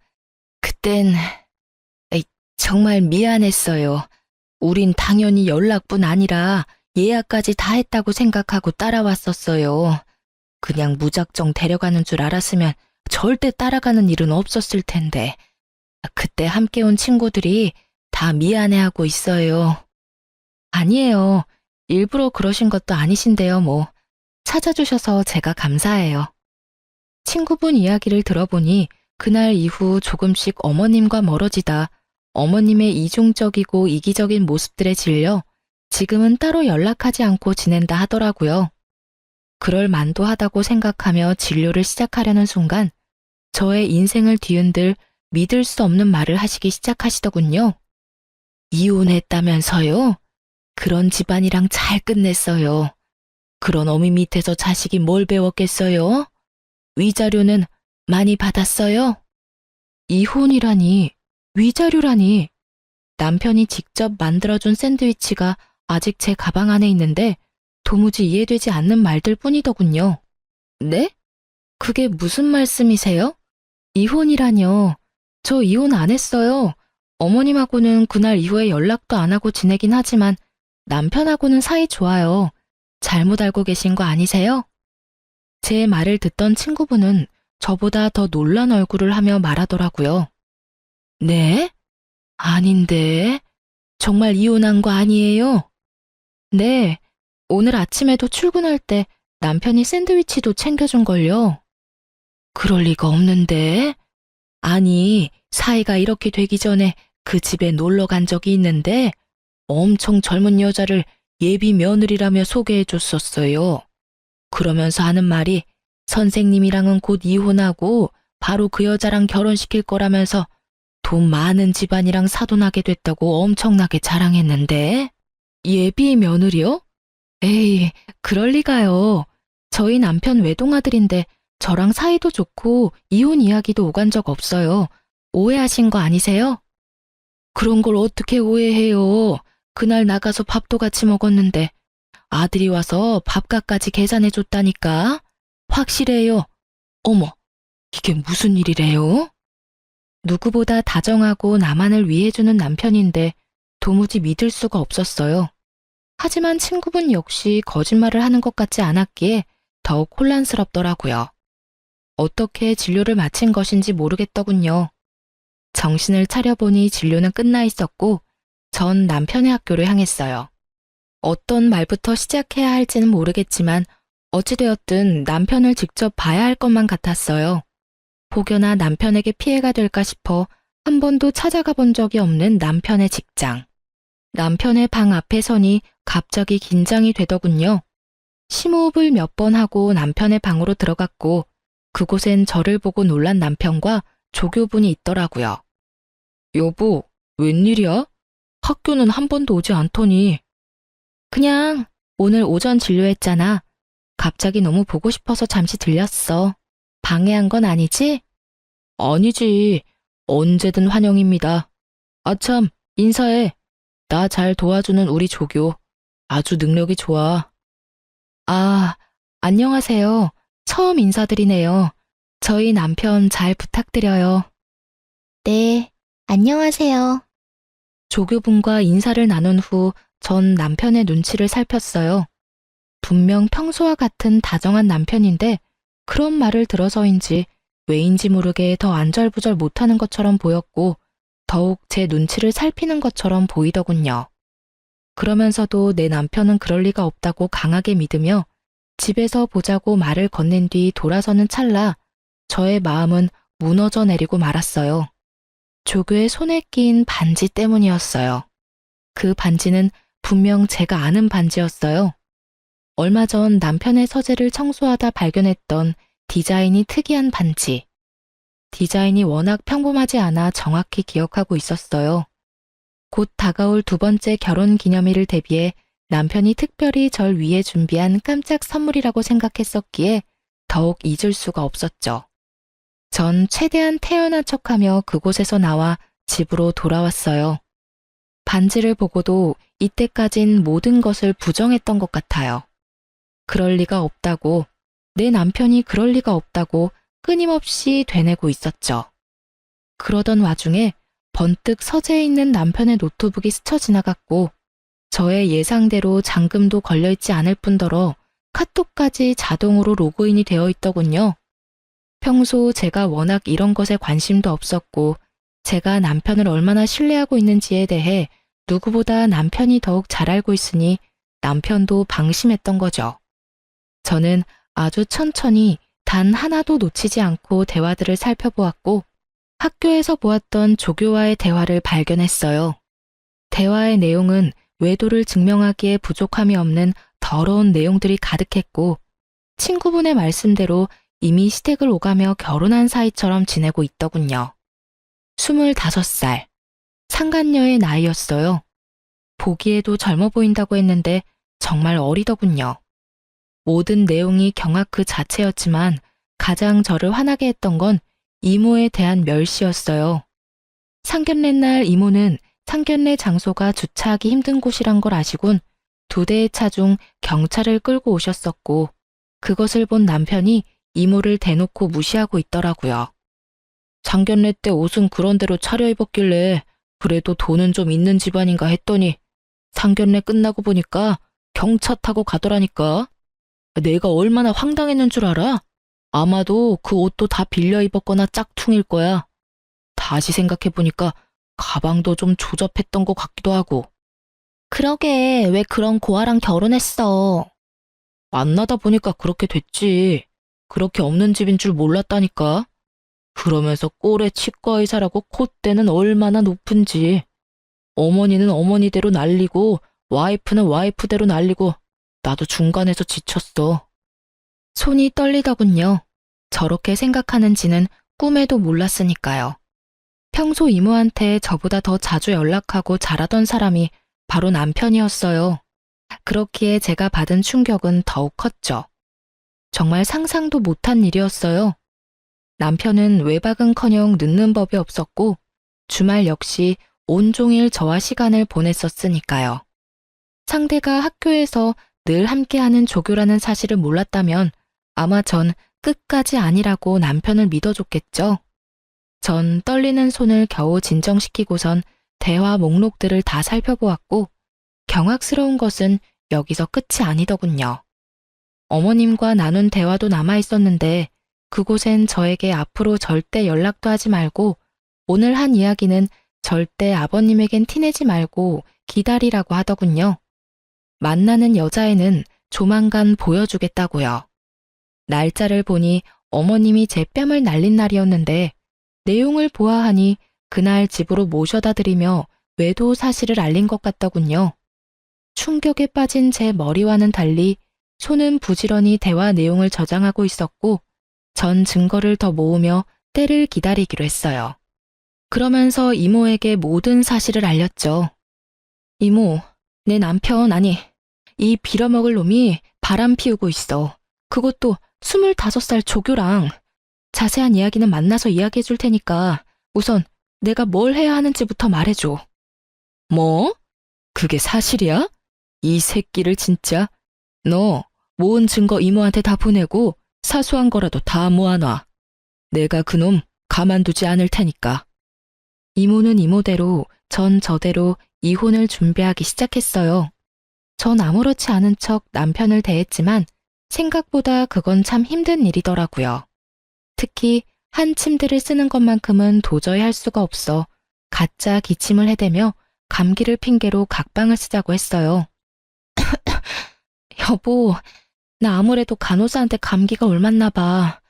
그땐 정말 미안했어요. 우린 당연히 연락뿐 아니라 예약까지 다 했다고 생각하고 따라왔었어요. 그냥 무작정 데려가는 줄 알았으면 절대 따라가는 일은 없었을 텐데. 그때 함께 온 친구들이 다 미안해하고 있어요. 아니에요. 일부러 그러신 것도 아니신데요, 뭐. 찾아주셔서 제가 감사해요. 친구분 이야기를 들어보니 그날 이후 조금씩 어머님과 멀어지다 어머님의 이중적이고 이기적인 모습들에 질려 지금은 따로 연락하지 않고 지낸다 하더라고요. 그럴 만도 하다고 생각하며 진료를 시작하려는 순간 저의 인생을 뒤흔들 믿을 수 없는 말을 하시기 시작하시더군요. 이혼했다면서요? 그런 집안이랑 잘 끝냈어요. 그런 어미 밑에서 자식이 뭘 배웠겠어요? 위자료는 많이 받았어요? 이혼이라니, 위자료라니. 남편이 직접 만들어준 샌드위치가 아직 제 가방 안에 있는데 도무지 이해되지 않는 말들 뿐이더군요. 네? 그게 무슨 말씀이세요? 이혼이라뇨. 저 이혼 안 했어요. 어머님하고는 그날 이후에 연락도 안 하고 지내긴 하지만 남편하고는 사이 좋아요. 잘못 알고 계신 거 아니세요? 제 말을 듣던 친구분은 저보다 더 놀란 얼굴을 하며 말하더라고요. 네? 아닌데. 정말 이혼한 거 아니에요? 네. 오늘 아침에도 출근할 때 남편이 샌드위치도 챙겨준걸요. 그럴 리가 없는데. 아니, 사이가 이렇게 되기 전에 그 집에 놀러 간 적이 있는데 엄청 젊은 여자를 예비 며느리라며 소개해 줬었어요. 그러면서 하는 말이 선생님이랑은 곧 이혼하고 바로 그 여자랑 결혼시킬 거라면서 돈 많은 집안이랑 사돈하게 됐다고 엄청나게 자랑했는데. 예비 며느리요? 에이, 그럴 리가요. 저희 남편 외동아들인데 저랑 사이도 좋고 이혼 이야기도 오간 적 없어요. 오해하신 거 아니세요? 그런 걸 어떻게 오해해요. 그날 나가서 밥도 같이 먹었는데 아들이 와서 밥값까지 계산해 줬다니까. 확실해요. 어머, 이게 무슨 일이래요? 누구보다 다정하고 나만을 위해주는 남편인데 도무지 믿을 수가 없었어요. 하지만 친구분 역시 거짓말을 하는 것 같지 않았기에 더욱 혼란스럽더라고요. 어떻게 진료를 마친 것인지 모르겠더군요. 정신을 차려보니 진료는 끝나 있었고 전 남편의 학교를 향했어요. 어떤 말부터 시작해야 할지는 모르겠지만 어찌되었든 남편을 직접 봐야 할 것만 같았어요. 혹여나 남편에게 피해가 될까 싶어 한 번도 찾아가 본 적이 없는 남편의 직장. 남편의 방 앞에 서니 갑자기 긴장이 되더군요. 심호흡을 몇 번 하고 남편의 방으로 들어갔고 그곳엔 저를 보고 놀란 남편과 조교분이 있더라고요. 여보, 웬일이야? 학교는 한 번도 오지 않더니. 그냥 오늘 오전 진료했잖아. 갑자기 너무 보고 싶어서 잠시 들렸어. 방해한 건 아니지? 아니지. 언제든 환영입니다. 아참, 인사해. 나 잘 도와주는 우리 조교. 아주 능력이 좋아. 아, 안녕하세요. 처음 인사드리네요. 저희 남편 잘 부탁드려요. 네, 안녕하세요. 조교분과 인사를 나눈 후 전 남편의 눈치를 살폈어요. 분명 평소와 같은 다정한 남편인데 그런 말을 들어서인지 왜인지 모르게 더 안절부절 못하는 것처럼 보였고 더욱 제 눈치를 살피는 것처럼 보이더군요. 그러면서도 내 남편은 그럴 리가 없다고 강하게 믿으며 집에서 보자고 말을 건넨 뒤 돌아서는 찰나 저의 마음은 무너져 내리고 말았어요. 조교의 손에 낀 반지 때문이었어요. 그 반지는 분명 제가 아는 반지였어요. 얼마 전 남편의 서재를 청소하다 발견했던 디자인이 특이한 반지. 디자인이 워낙 평범하지 않아 정확히 기억하고 있었어요. 곧 다가올 두 번째 결혼 기념일을 대비해 남편이 특별히 절 위해 준비한 깜짝 선물이라고 생각했었기에 더욱 잊을 수가 없었죠. 전 최대한 태연한 척하며 그곳에서 나와 집으로 돌아왔어요. 반지를 보고도 이때까진 모든 것을 부정했던 것 같아요. 그럴 리가 없다고, 내 남편이 그럴 리가 없다고 끊임없이 되뇌고 있었죠. 그러던 와중에 번뜩 서재에 있는 남편의 노트북이 스쳐 지나갔고 저의 예상대로 잠금도 걸려있지 않을 뿐더러 카톡까지 자동으로 로그인이 되어 있더군요. 평소 제가 워낙 이런 것에 관심도 없었고 제가 남편을 얼마나 신뢰하고 있는지에 대해 누구보다 남편이 더욱 잘 알고 있으니 남편도 방심했던 거죠. 저는 아주 천천히 단 하나도 놓치지 않고 대화들을 살펴보았고 학교에서 보았던 조교와의 대화를 발견했어요. 대화의 내용은 외도를 증명하기에 부족함이 없는 더러운 내용들이 가득했고 친구분의 말씀대로 이미 시댁을 오가며 결혼한 사이처럼 지내고 있더군요. 25살, 상간녀의 나이였어요. 보기에도 젊어 보인다고 했는데 정말 어리더군요. 모든 내용이 경악 그 자체였지만 가장 저를 화나게 했던 건 이모에 대한 멸시였어요. 상견례 날 이모는 상견례 장소가 주차하기 힘든 곳이란 걸 아시곤 2대의 차 중 경찰을 끌고 오셨었고 그것을 본 남편이 이모를 대놓고 무시하고 있더라고요. 상견례 때 옷은 그런 대로 차려입었길래 그래도 돈은 좀 있는 집안인가 했더니 상견례 끝나고 보니까 경차 타고 가더라니까. 내가 얼마나 황당했는 줄 알아? 아마도 그 옷도 다 빌려 입었거나 짝퉁일 거야. 다시 생각해보니까 가방도 좀 조잡했던 것 같기도 하고. 그러게 왜 그런 고아랑 결혼했어? 만나다 보니까 그렇게 됐지. 그렇게 없는 집인 줄 몰랐다니까. 그러면서 꼴에 치과 의사라고 콧대는 얼마나 높은지. 어머니는 어머니대로 날리고 와이프는 와이프대로 날리고 나도 중간에서 지쳤어. 손이 떨리더군요. 저렇게 생각하는지는 꿈에도 몰랐으니까요. 평소 이모한테 저보다 더 자주 연락하고 잘하던 사람이 바로 남편이었어요. 그렇기에 제가 받은 충격은 더욱 컸죠. 정말 상상도 못한 일이었어요. 남편은 외박은커녕 늦는 법이 없었고 주말 역시 온종일 저와 시간을 보냈었으니까요. 상대가 학교에서 늘 함께하는 조교라는 사실을 몰랐다면 아마 전 끝까지 아니라고 남편을 믿어줬겠죠. 전 떨리는 손을 겨우 진정시키고선 대화 목록들을 다 살펴보았고 경악스러운 것은 여기서 끝이 아니더군요. 어머님과 나눈 대화도 남아있었는데 그곳엔 저에게 앞으로 절대 연락도 하지 말고 오늘 한 이야기는 절대 아버님에겐 티내지 말고 기다리라고 하더군요. 만나는 여자애는 조만간 보여주겠다고요. 날짜를 보니 어머님이 제 뺨을 날린 날이었는데 내용을 보아하니 그날 집으로 모셔다 드리며 외도 사실을 알린 것 같더군요. 충격에 빠진 제 머리와는 달리 손은 부지런히 대화 내용을 저장하고 있었고 전 증거를 더 모으며 때를 기다리기로 했어요. 그러면서 이모에게 모든 사실을 알렸죠. 이모, 내 남편 아니, 이 빌어먹을 놈이 바람 피우고 있어. 그것도 25살 조교랑. 자세한 이야기는 만나서 이야기해 줄 테니까 우선 내가 뭘 해야 하는지부터 말해줘. 뭐? 그게 사실이야? 이 새끼를 진짜. 너 모은 증거 이모한테 다 보내고 사소한 거라도 다 모아놔. 내가 그놈 가만두지 않을 테니까. 이모는 이모대로 전 저대로 이혼을 준비하기 시작했어요. 전 아무렇지 않은 척 남편을 대했지만 생각보다 그건 참 힘든 일이더라고요. 특히 한 침대를 쓰는 것만큼은 도저히 할 수가 없어 가짜 기침을 해대며 감기를 핑계로 각방을 쓰자고 했어요. 여보, 나 아무래도 간호사한테 감기가 옮았나 봐.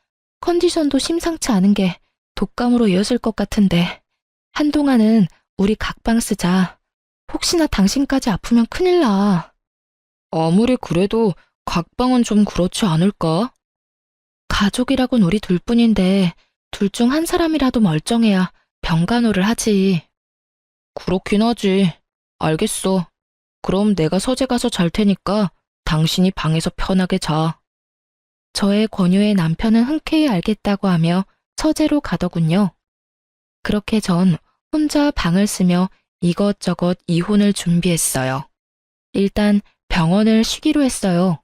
컨디션도 심상치 않은 게 독감으로 이어질 것 같은데 한동안은 우리 각방 쓰자. 혹시나 당신까지 아프면 큰일 나. 아무리 그래도 각방은 좀 그렇지 않을까? 가족이라곤 우리 둘뿐인데 둘 중 한 사람이라도 멀쩡해야 병간호를 하지. 그렇긴 하지. 알겠어. 그럼 내가 서재 가서 잘 테니까 당신이 방에서 편하게 자. 저의 권유에 남편은 흔쾌히 알겠다고 하며 서재로 가더군요. 그렇게 전 혼자 방을 쓰며 이것저것 이혼을 준비했어요. 일단 병원을 쉬기로 했어요.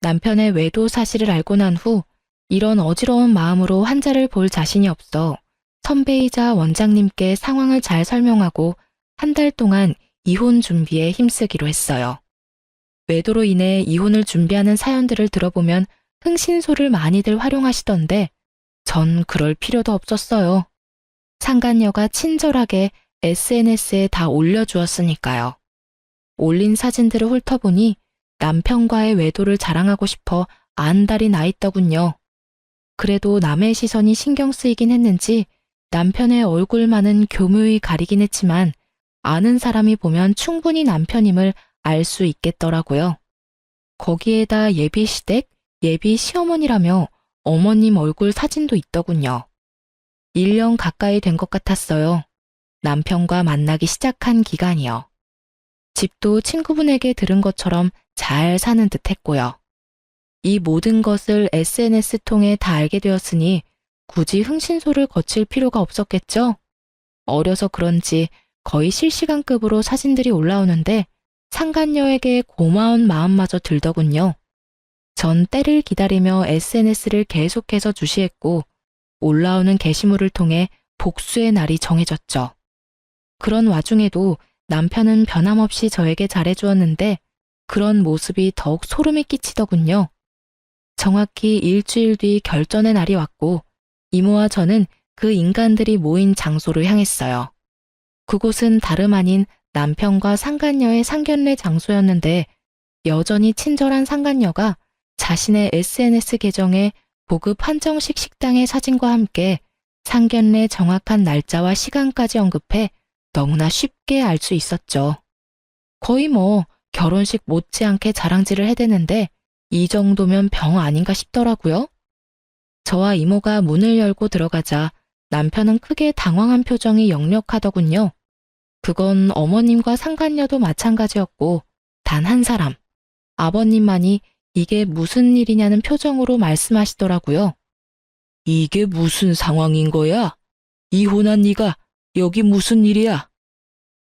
남편의 외도 사실을 알고 난 후 이런 어지러운 마음으로 환자를 볼 자신이 없어 선배이자 원장님께 상황을 잘 설명하고 한 달 동안 이혼 준비에 힘쓰기로 했어요. 외도로 인해 이혼을 준비하는 사연들을 들어보면 흥신소를 많이들 활용하시던데 전 그럴 필요도 없었어요. 상간녀가 친절하게 SNS에 다 올려주었으니까요. 올린 사진들을 훑어보니 남편과의 외도를 자랑하고 싶어 안달이 나 있더군요. 그래도 남의 시선이 신경 쓰이긴 했는지 남편의 얼굴만은 교묘히 가리긴 했지만 아는 사람이 보면 충분히 남편임을 알 수 있겠더라고요. 거기에다 예비 시댁, 예비 시어머니라며 어머님 얼굴 사진도 있더군요. 1년 가까이 된 것 같았어요. 남편과 만나기 시작한 기간이요. 집도 친구분에게 들은 것처럼 잘 사는 듯 했고요. 이 모든 것을 SNS 통해 다 알게 되었으니 굳이 흥신소를 거칠 필요가 없었겠죠? 어려서 그런지 거의 실시간급으로 사진들이 올라오는데 상간녀에게 고마운 마음마저 들더군요. 전 때를 기다리며 SNS를 계속해서 주시했고 올라오는 게시물을 통해 복수의 날이 정해졌죠. 그런 와중에도 남편은 변함없이 저에게 잘해주었는데 그런 모습이 더욱 소름이 끼치더군요. 정확히 일주일 뒤 결전의 날이 왔고 이모와 저는 그 인간들이 모인 장소로 향했어요. 그곳은 다름 아닌 남편과 상간녀의 상견례 장소였는데 여전히 친절한 상간녀가 자신의 SNS 계정에 고급 한정식 식당의 사진과 함께 상견례 정확한 날짜와 시간까지 언급해 너무나 쉽게 알 수 있었죠. 거의 결혼식 못지않게 자랑질을 해대는데 이 정도면 병 아닌가 싶더라고요. 저와 이모가 문을 열고 들어가자 남편은 크게 당황한 표정이 역력하더군요. 그건 어머님과 상간녀도 마찬가지였고 단 한 사람, 아버님만이 이게 무슨 일이냐는 표정으로 말씀하시더라고요. 이게 무슨 상황인 거야? 이혼한 네가 여기 무슨 일이야?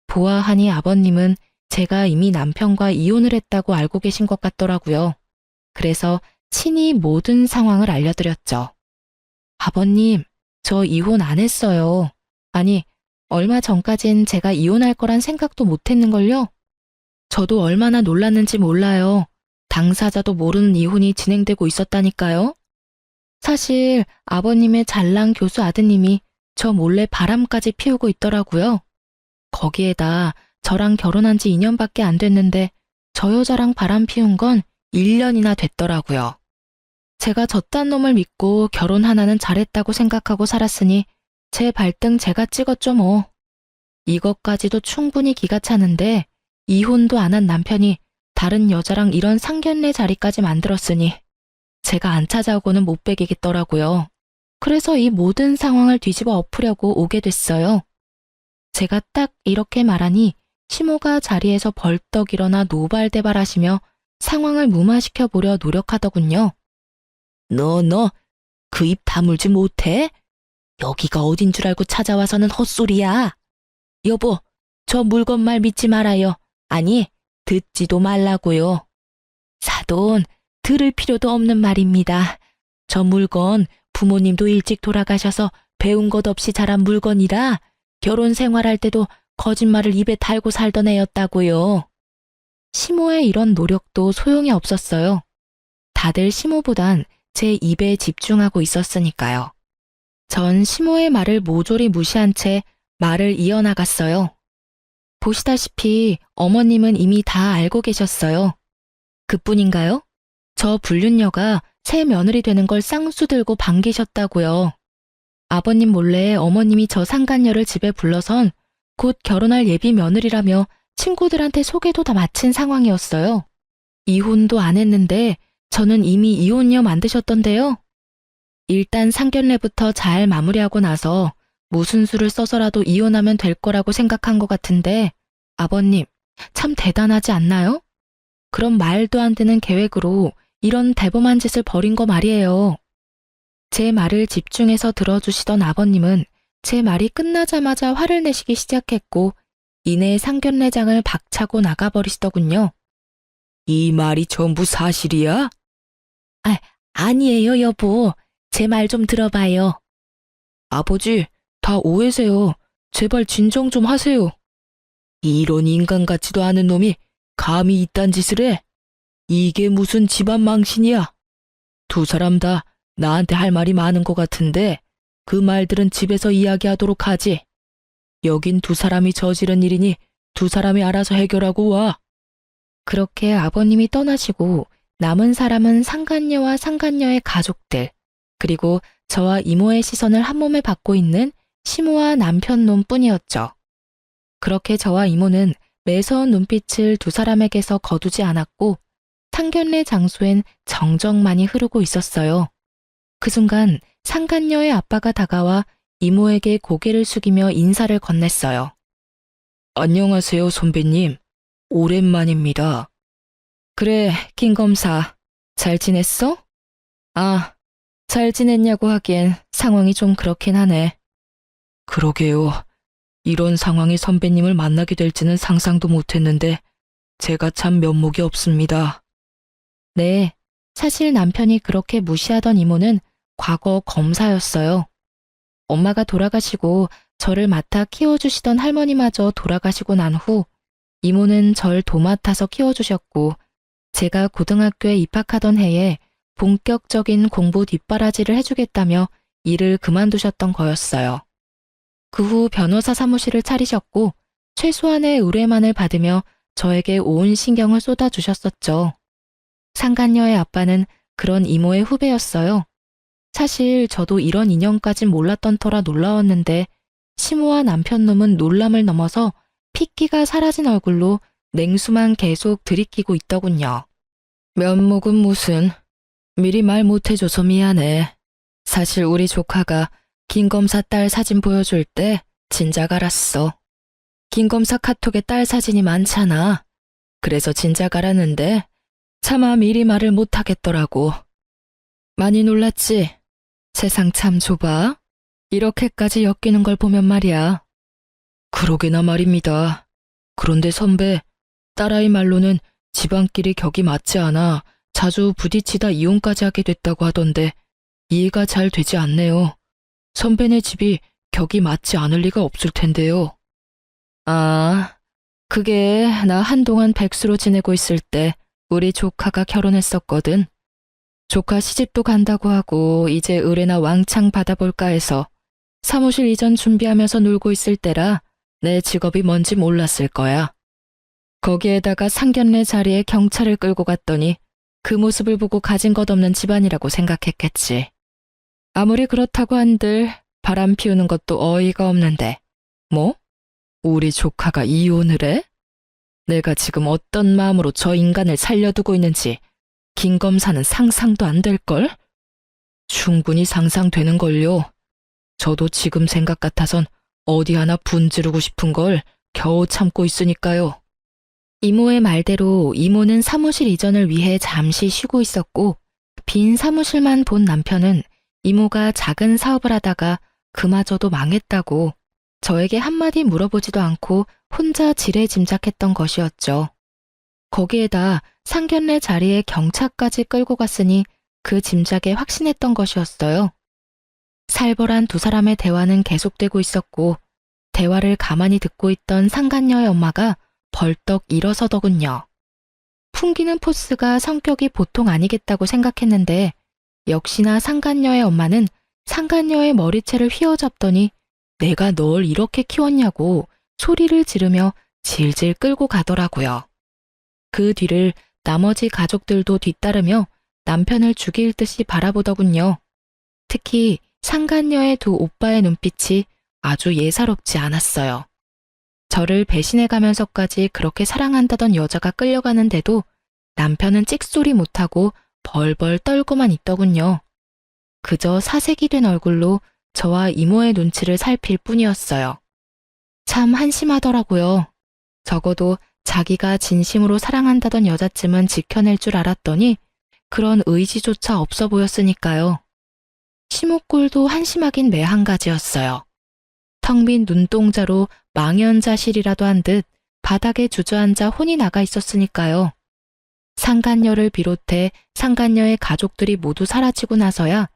보아하니 아버님은 제가 이미 남편과 이혼을 했다고 알고 계신 것 같더라고요. 그래서 친히 모든 상황을 알려드렸죠. 아버님, 저 이혼 안 했어요. 아니, 얼마 전까진 제가 이혼할 거란 생각도 못 했는걸요. 저도 얼마나 놀랐는지 몰라요. 당사자도 모르는 이혼이 진행되고 있었다니까요. 사실 아버님의 잘난 교수 아드님이 저 몰래 바람까지 피우고 있더라고요. 거기에다 저랑 결혼한 지 2년밖에 안 됐는데 저 여자랑 바람 피운 건 1년이나 됐더라고요. 제가 저딴 놈을 믿고 결혼 하나는 잘했다고 생각하고 살았으니 제 발등 제가 찍었죠 뭐. 이것까지도 충분히 기가 차는데 이혼도 안 한 남편이 다른 여자랑 이런 상견례 자리까지 만들었으니 제가 안 찾아오고는 못 베기겠더라고요. 그래서 이 모든 상황을 뒤집어 엎으려고 오게 됐어요. 제가 딱 이렇게 말하니 시모가 자리에서 벌떡 일어나 노발대발하시며 상황을 무마시켜 보려 노력하더군요. 너, 그 입 다물지 못해? 여기가 어딘 줄 알고 찾아와서는 헛소리야. 여보, 저 물건 말 믿지 말아요. 아니, 듣지도 말라고요. 사돈, 들을 필요도 없는 말입니다. 저 물건 부모님도 일찍 돌아가셔서 배운 것 없이 자란 물건이라 결혼 생활할 때도 거짓말을 입에 달고 살던 애였다고요. 시모의 이런 노력도 소용이 없었어요. 다들 시모보단 제 입에 집중하고 있었으니까요. 전 시모의 말을 모조리 무시한 채 말을 이어나갔어요. 보시다시피 어머님은 이미 다 알고 계셨어요. 그뿐인가요? 저 불륜녀가 새 며느리 되는 걸 쌍수 들고 반기셨다고요. 아버님 몰래 어머님이 저 상간녀를 집에 불러선 곧 결혼할 예비 며느리라며 친구들한테 소개도 다 마친 상황이었어요. 이혼도 안 했는데 저는 이미 이혼녀 만드셨던데요. 일단 상견례부터 잘 마무리하고 나서 무슨 수를 써서라도 이혼하면 될 거라고 생각한 것 같은데 아버님, 참 대단하지 않나요? 그런 말도 안 되는 계획으로 이런 대범한 짓을 벌인 거 말이에요. 제 말을 집중해서 들어주시던 아버님은 제 말이 끝나자마자 화를 내시기 시작했고 이내 상견례장을 박차고 나가버리시더군요. 이 말이 전부 사실이야? 아니에요, 여보. 제 말 좀 들어봐요. 아버지, 다 오해세요. 제발 진정 좀 하세요. 이런 인간 같지도 않은 놈이 감히 이딴 짓을 해? 이게 무슨 집안 망신이야? 두 사람 다 나한테 할 말이 많은 것 같은데 그 말들은 집에서 이야기하도록 하지. 여긴 두 사람이 저지른 일이니 두 사람이 알아서 해결하고 와. 그렇게 아버님이 떠나시고 남은 사람은 상간녀와 상간녀의 가족들, 그리고 저와 이모의 시선을 한 몸에 받고 있는 시모와 남편 놈뿐이었죠. 그렇게 저와 이모는 매서운 눈빛을 두 사람에게서 거두지 않았고 상견례 장소엔 정적만이 흐르고 있었어요. 그 순간 상간녀의 아빠가 다가와 이모에게 고개를 숙이며 인사를 건넸어요. 안녕하세요, 선배님. 오랜만입니다. 그래, 김 검사. 잘 지냈어? 잘 지냈냐고 하기엔 상황이 좀 그렇긴 하네. 그러게요. 이런 상황에 선배님을 만나게 될지는 상상도 못했는데 제가 참 면목이 없습니다. 네, 사실 남편이 그렇게 무시하던 이모는 과거 검사였어요. 엄마가 돌아가시고 저를 맡아 키워주시던 할머니마저 돌아가시고 난 후 이모는 절 도맡아서 키워주셨고 제가 고등학교에 입학하던 해에 본격적인 공부 뒷바라지를 해주겠다며 일을 그만두셨던 거였어요. 그 후 변호사 사무실을 차리셨고 최소한의 의뢰만을 받으며 저에게 온 신경을 쏟아주셨었죠. 상간녀의 아빠는 그런 이모의 후배였어요. 사실 저도 이런 인연까진 몰랐던 터라 놀라웠는데 시모와 남편놈은 놀람을 넘어서 핏기가 사라진 얼굴로 냉수만 계속 들이키고 있더군요. 면목은 무슨, 미리 말 못해줘서 미안해. 사실 우리 조카가 김검사 딸 사진 보여줄 때 진작 알았어. 김검사 카톡에 딸 사진이 많잖아. 그래서 진작 알았는데 차마 미리 말을 못하겠더라고. 많이 놀랐지? 세상 참 좁아. 이렇게까지 엮이는 걸 보면 말이야. 그러게나 말입니다. 그런데 선배, 딸아이 말로는 집안끼리 격이 맞지 않아 자주 부딪히다 이혼까지 하게 됐다고 하던데 이해가 잘 되지 않네요. 선배네 집이 격이 맞지 않을 리가 없을 텐데요. 아, 그게 나 한동안 백수로 지내고 있을 때 우리 조카가 결혼했었거든. 조카 시집도 간다고 하고 이제 의뢰나 왕창 받아볼까 해서 사무실 이전 준비하면서 놀고 있을 때라 내 직업이 뭔지 몰랐을 거야. 거기에다가 상견례 자리에 경찰을 끌고 갔더니 그 모습을 보고 가진 것 없는 집안이라고 생각했겠지. 아무리 그렇다고 한들 바람 피우는 것도 어이가 없는데. 뭐? 우리 조카가 이혼을 해? 내가 지금 어떤 마음으로 저 인간을 살려두고 있는지 김 검사는 상상도 안 될걸? 충분히 상상되는걸요. 저도 지금 생각 같아선 어디 하나 분지르고 싶은 걸 겨우 참고 있으니까요. 이모의 말대로 이모는 사무실 이전을 위해 잠시 쉬고 있었고 빈 사무실만 본 남편은 이모가 작은 사업을 하다가 그마저도 망했다고 저에게 한마디 물어보지도 않고 혼자 지레짐작했던 것이었죠. 거기에다 상견례 자리에 경차까지 끌고 갔으니 그 짐작에 확신했던 것이었어요. 살벌한 두 사람의 대화는 계속되고 있었고 대화를 가만히 듣고 있던 상간녀의 엄마가 벌떡 일어서더군요. 풍기는 포스가 성격이 보통 아니겠다고 생각했는데 역시나 상간녀의 엄마는 상간녀의 머리채를 휘어잡더니 내가 널 이렇게 키웠냐고 소리를 지르며 질질 끌고 가더라고요. 그 뒤를 나머지 가족들도 뒤따르며 남편을 죽일 듯이 바라보더군요. 특히 상간녀의 두 오빠의 눈빛이 아주 예사롭지 않았어요. 저를 배신해가면서까지 그렇게 사랑한다던 여자가 끌려가는데도 남편은 찍소리 못하고 벌벌 떨고만 있더군요. 그저 사색이 된 얼굴로 저와 이모의 눈치를 살필 뿐이었어요. 참 한심하더라고요. 적어도 자기가 진심으로 사랑한다던 여자쯤은 지켜낼 줄 알았더니 그런 의지조차 없어 보였으니까요. 시모꼴도 한심하긴 매 한 가지였어요. 텅 빈 눈동자로 망연자실이라도 한 듯 바닥에 주저앉아 혼이 나가 있었으니까요. 상간녀를 비롯해 상간녀의 가족들이 모두 사라지고 나서야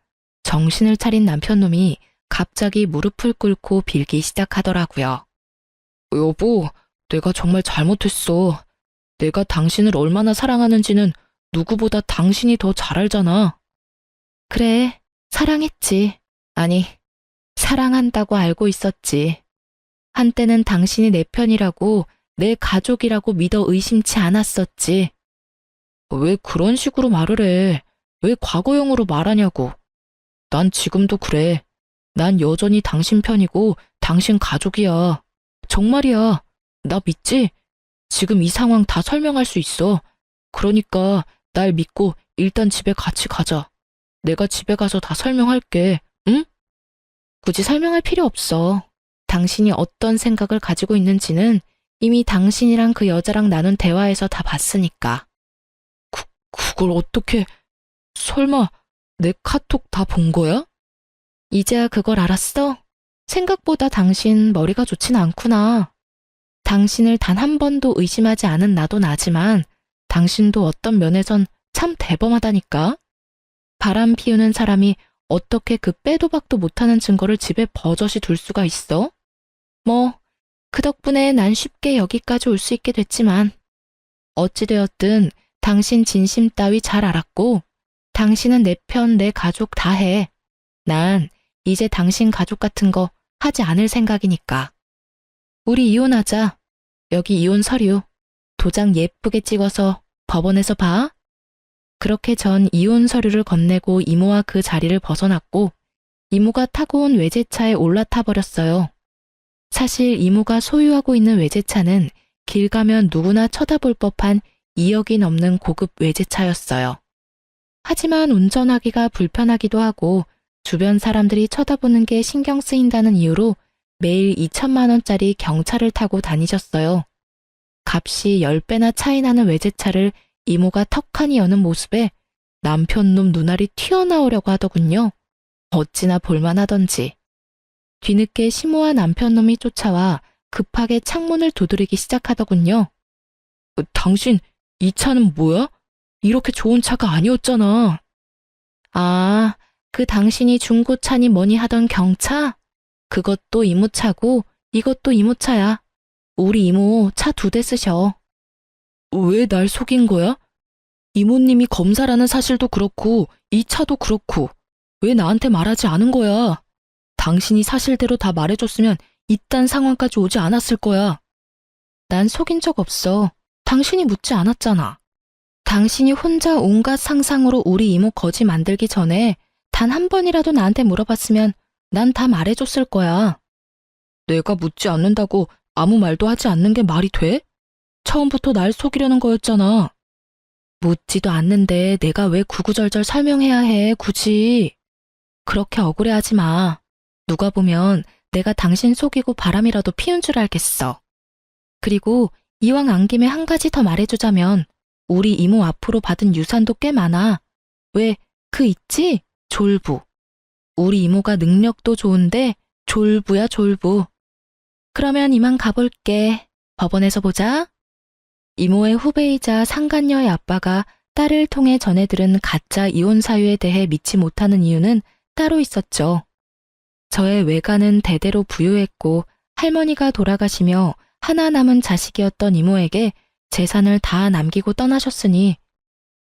정신을 차린 남편놈이 갑자기 무릎을 꿇고 빌기 시작하더라고요. 여보, 내가 정말 잘못했어. 내가 당신을 얼마나 사랑하는지는 누구보다 당신이 더 잘 알잖아. 그래, 사랑했지. 아니, 사랑한다고 알고 있었지. 한때는 당신이 내 편이라고, 내 가족이라고 믿어 의심치 않았었지. 왜 그런 식으로 말을 해? 왜 과거형으로 말하냐고. 난 지금도 그래. 난 여전히 당신 편이고 당신 가족이야. 정말이야. 나 믿지? 지금 이 상황 다 설명할 수 있어. 그러니까 날 믿고 일단 집에 같이 가자. 내가 집에 가서 다 설명할게. 응? 굳이 설명할 필요 없어. 당신이 어떤 생각을 가지고 있는지는 이미 당신이랑 그 여자랑 나눈 대화에서 다 봤으니까. 그걸 어떻게... 설마 내 카톡 다 본 거야? 이제야 그걸 알았어? 생각보다 당신 머리가 좋진 않구나. 당신을 단 한 번도 의심하지 않은 나도 나지만 당신도 어떤 면에선 참 대범하다니까. 바람 피우는 사람이 어떻게 그 빼도 박도 못하는 증거를 집에 버젓이 둘 수가 있어? 뭐, 그 덕분에 난 쉽게 여기까지 올 수 있게 됐지만 어찌되었든 당신 진심 따위 잘 알았고 당신은 내 편, 내 가족 다 해. 난 이제 당신 가족 같은 거 하지 않을 생각이니까. 우리 이혼하자. 여기 이혼 서류. 도장 예쁘게 찍어서 법원에서 봐. 그렇게 전 이혼 서류를 건네고 이모와 그 자리를 벗어났고 이모가 타고 온 외제차에 올라타 버렸어요. 사실 이모가 소유하고 있는 외제차는 길 가면 누구나 쳐다볼 법한 2억이 넘는 고급 외제차였어요. 하지만 운전하기가 불편하기도 하고 주변 사람들이 쳐다보는 게 신경 쓰인다는 이유로 매일 2천만 원짜리 경차를 타고 다니셨어요. 값이 10배나 차이 나는 외제차를 이모가 턱하니 여는 모습에 남편놈 눈알이 튀어나오려고 하더군요. 어찌나 볼만하던지. 뒤늦게 시모와 남편놈이 쫓아와 급하게 창문을 두드리기 시작하더군요. 당신, 이 차는 뭐야? 이렇게 좋은 차가 아니었잖아. 아, 그 당신이 중고차니 뭐니 하던 경차? 그것도 이모 차고 이것도 이모 차야. 우리 이모 차 2대 쓰셔. 왜 날 속인 거야? 이모님이 검사라는 사실도 그렇고 이 차도 그렇고 왜 나한테 말하지 않은 거야? 당신이 사실대로 다 말해줬으면 이딴 상황까지 오지 않았을 거야. 난 속인 적 없어. 당신이 묻지 않았잖아. 당신이 혼자 온갖 상상으로 우리 이모 거지 만들기 전에 단 한 번이라도 나한테 물어봤으면 난 다 말해줬을 거야. 내가 묻지 않는다고 아무 말도 하지 않는 게 말이 돼? 처음부터 날 속이려는 거였잖아. 묻지도 않는데 내가 왜 구구절절 설명해야 해, 굳이. 그렇게 억울해하지 마. 누가 보면 내가 당신 속이고 바람이라도 피운 줄 알겠어. 그리고 이왕 안 김에 한 가지 더 말해주자면 우리 이모 앞으로 받은 유산도 꽤 많아. 왜, 그 있지? 졸부. 우리 이모가 능력도 좋은데 졸부야, 졸부. 그러면 이만 가볼게. 법원에서 보자. 이모의 후배이자 상간녀의 아빠가 딸을 통해 전해 들은 가짜 이혼 사유에 대해 믿지 못하는 이유는 따로 있었죠. 저의 외가는 대대로 부유했고 할머니가 돌아가시며 하나 남은 자식이었던 이모에게 재산을 다 남기고 떠나셨으니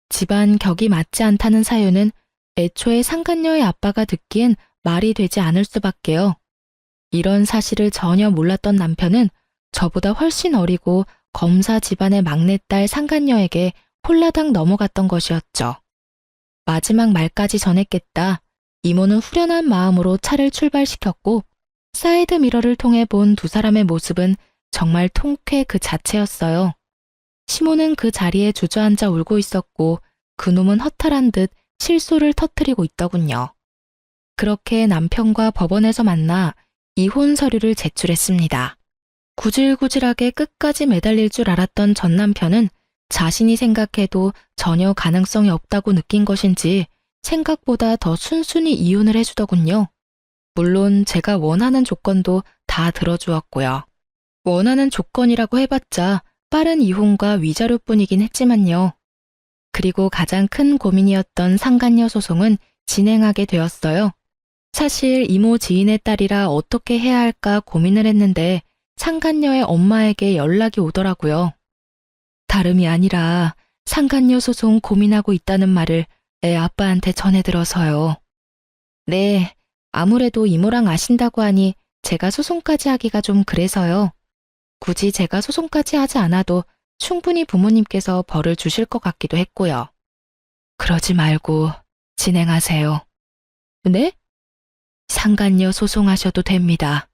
집안 격이 맞지 않다는 사유는 애초에 상간녀의 아빠가 듣기엔 말이 되지 않을 수밖에요. 이런 사실을 전혀 몰랐던 남편은 저보다 훨씬 어리고 검사 집안의 막내딸 상간녀에게 홀라당 넘어갔던 것이었죠. 마지막 말까지 전했겠다. 이모는 후련한 마음으로 차를 출발시켰고 사이드 미러를 통해 본 두 사람의 모습은 정말 통쾌 그 자체였어요. 시모는 그 자리에 주저앉아 울고 있었고 그놈은 허탈한 듯 실소를 터뜨리고 있더군요. 그렇게 남편과 법원에서 만나 이혼 서류를 제출했습니다. 구질구질하게 끝까지 매달릴 줄 알았던 전 남편은 자신이 생각해도 전혀 가능성이 없다고 느낀 것인지 생각보다 더 순순히 이혼을 해주더군요. 물론 제가 원하는 조건도 다 들어주었고요. 원하는 조건이라고 해봤자 빠른 이혼과 위자료뿐이긴 했지만요. 그리고 가장 큰 고민이었던 상간녀 소송은 진행하게 되었어요. 사실 이모 지인의 딸이라 어떻게 해야 할까 고민을 했는데 상간녀의 엄마에게 연락이 오더라고요. 다름이 아니라 상간녀 소송 고민하고 있다는 말을 애 아빠한테 전해 들어서요. 네, 아무래도 이모랑 아신다고 하니 제가 소송까지 하기가 좀 그래서요. 굳이 제가 소송까지 하지 않아도 충분히 부모님께서 벌을 주실 것 같기도 했고요. 그러지 말고 진행하세요. 네? 상간녀 소송하셔도 됩니다.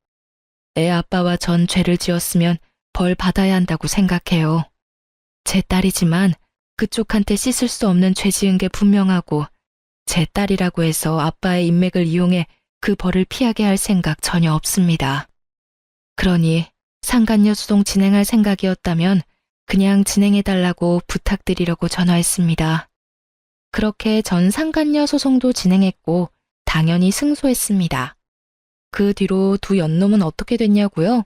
애 아빠와 전 죄를 지었으면 벌 받아야 한다고 생각해요. 제 딸이지만 그쪽한테 씻을 수 없는 죄 지은 게 분명하고 제 딸이라고 해서 아빠의 인맥을 이용해 그 벌을 피하게 할 생각 전혀 없습니다. 그러니 상간녀 소송 진행할 생각이었다면 그냥 진행해달라고 부탁드리려고 전화했습니다. 그렇게 전 상간녀 소송도 진행했고 당연히 승소했습니다. 그 뒤로 두 연놈은 어떻게 됐냐고요?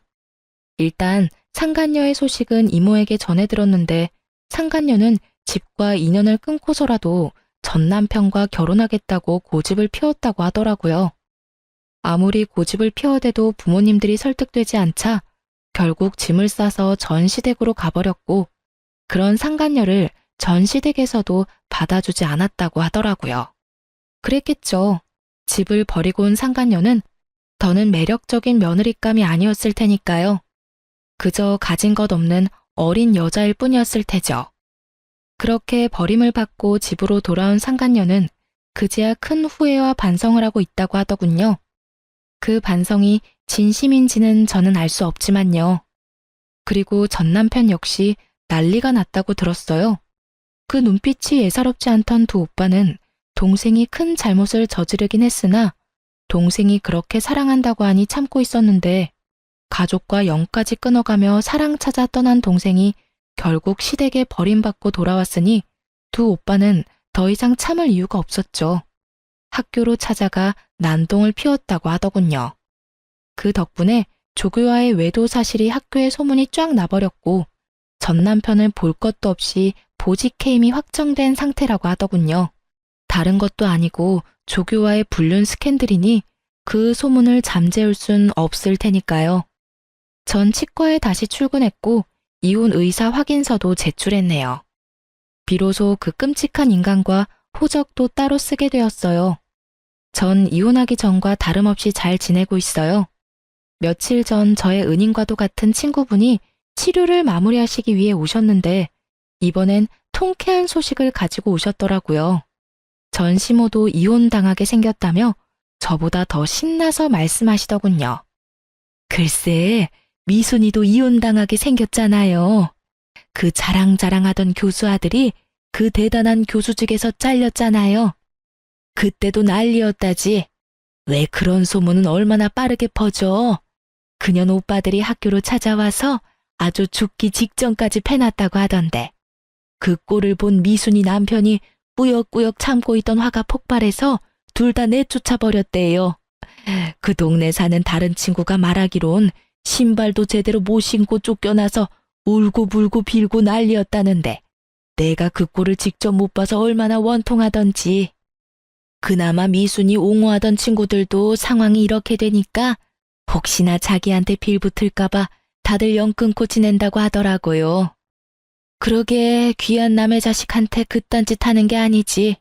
일단 상간녀의 소식은 이모에게 전해 들었는데 상간녀는 집과 인연을 끊고서라도 전 남편과 결혼하겠다고 고집을 피웠다고 하더라고요. 아무리 고집을 피워대도 부모님들이 설득되지 않자 결국 짐을 싸서 전시댁으로 가버렸고 그런 상간녀를 전시댁에서도 받아주지 않았다고 하더라고요. 그랬겠죠. 집을 버리고 온 상간녀는 더는 매력적인 며느리감이 아니었을 테니까요. 그저 가진 것 없는 어린 여자일 뿐이었을 테죠. 그렇게 버림을 받고 집으로 돌아온 상간녀는 그제야 큰 후회와 반성을 하고 있다고 하더군요. 그 반성이 진심인지는 저는 알 수 없지만요. 그리고 전 남편 역시 난리가 났다고 들었어요. 그 눈빛이 예사롭지 않던 두 오빠는 동생이 큰 잘못을 저지르긴 했으나 동생이 그렇게 사랑한다고 하니 참고 있었는데 가족과 영까지 끊어가며 사랑 찾아 떠난 동생이 결국 시댁에 버림받고 돌아왔으니 두 오빠는 더 이상 참을 이유가 없었죠. 학교로 찾아가 난동을 피웠다고 하더군요. 그 덕분에 조교와의 외도 사실이 학교에 소문이 쫙 나버렸고 전 남편은 볼 것도 없이 보직해임이 확정된 상태라고 하더군요. 다른 것도 아니고 조교와의 불륜 스캔들이니 그 소문을 잠재울 순 없을 테니까요. 전 치과에 다시 출근했고 이혼 의사 확인서도 제출했네요. 비로소 그 끔찍한 인간과 호적도 따로 쓰게 되었어요. 전 이혼하기 전과 다름없이 잘 지내고 있어요. 며칠 전 저의 은인과도 같은 친구분이 치료를 마무리하시기 위해 오셨는데 이번엔 통쾌한 소식을 가지고 오셨더라고요. 전 시모도 이혼당하게 생겼다며 저보다 더 신나서 말씀하시더군요. 글쎄, 미순이도 이혼당하게 생겼잖아요. 그 자랑자랑하던 교수 아들이 그 대단한 교수직에서 잘렸잖아요. 그때도 난리였다지. 왜 그런 소문은 얼마나 빠르게 퍼져. 그년 오빠들이 학교로 찾아와서 아주 죽기 직전까지 패놨다고 하던데. 그 꼴을 본 미순이 남편이 꾸역꾸역 참고 있던 화가 폭발해서 둘 다 내쫓아버렸대요. 그 동네 사는 다른 친구가 말하기론 신발도 제대로 못 신고 쫓겨나서 울고불고 빌고 난리였다는데 내가 그 꼴을 직접 못 봐서 얼마나 원통하던지. 그나마 미순이 옹호하던 친구들도 상황이 이렇게 되니까 혹시나 자기한테 빌붙을까봐 다들 연 끊고 지낸다고 하더라고요. 그러게 귀한 남의 자식한테 그딴 짓 하는 게 아니지.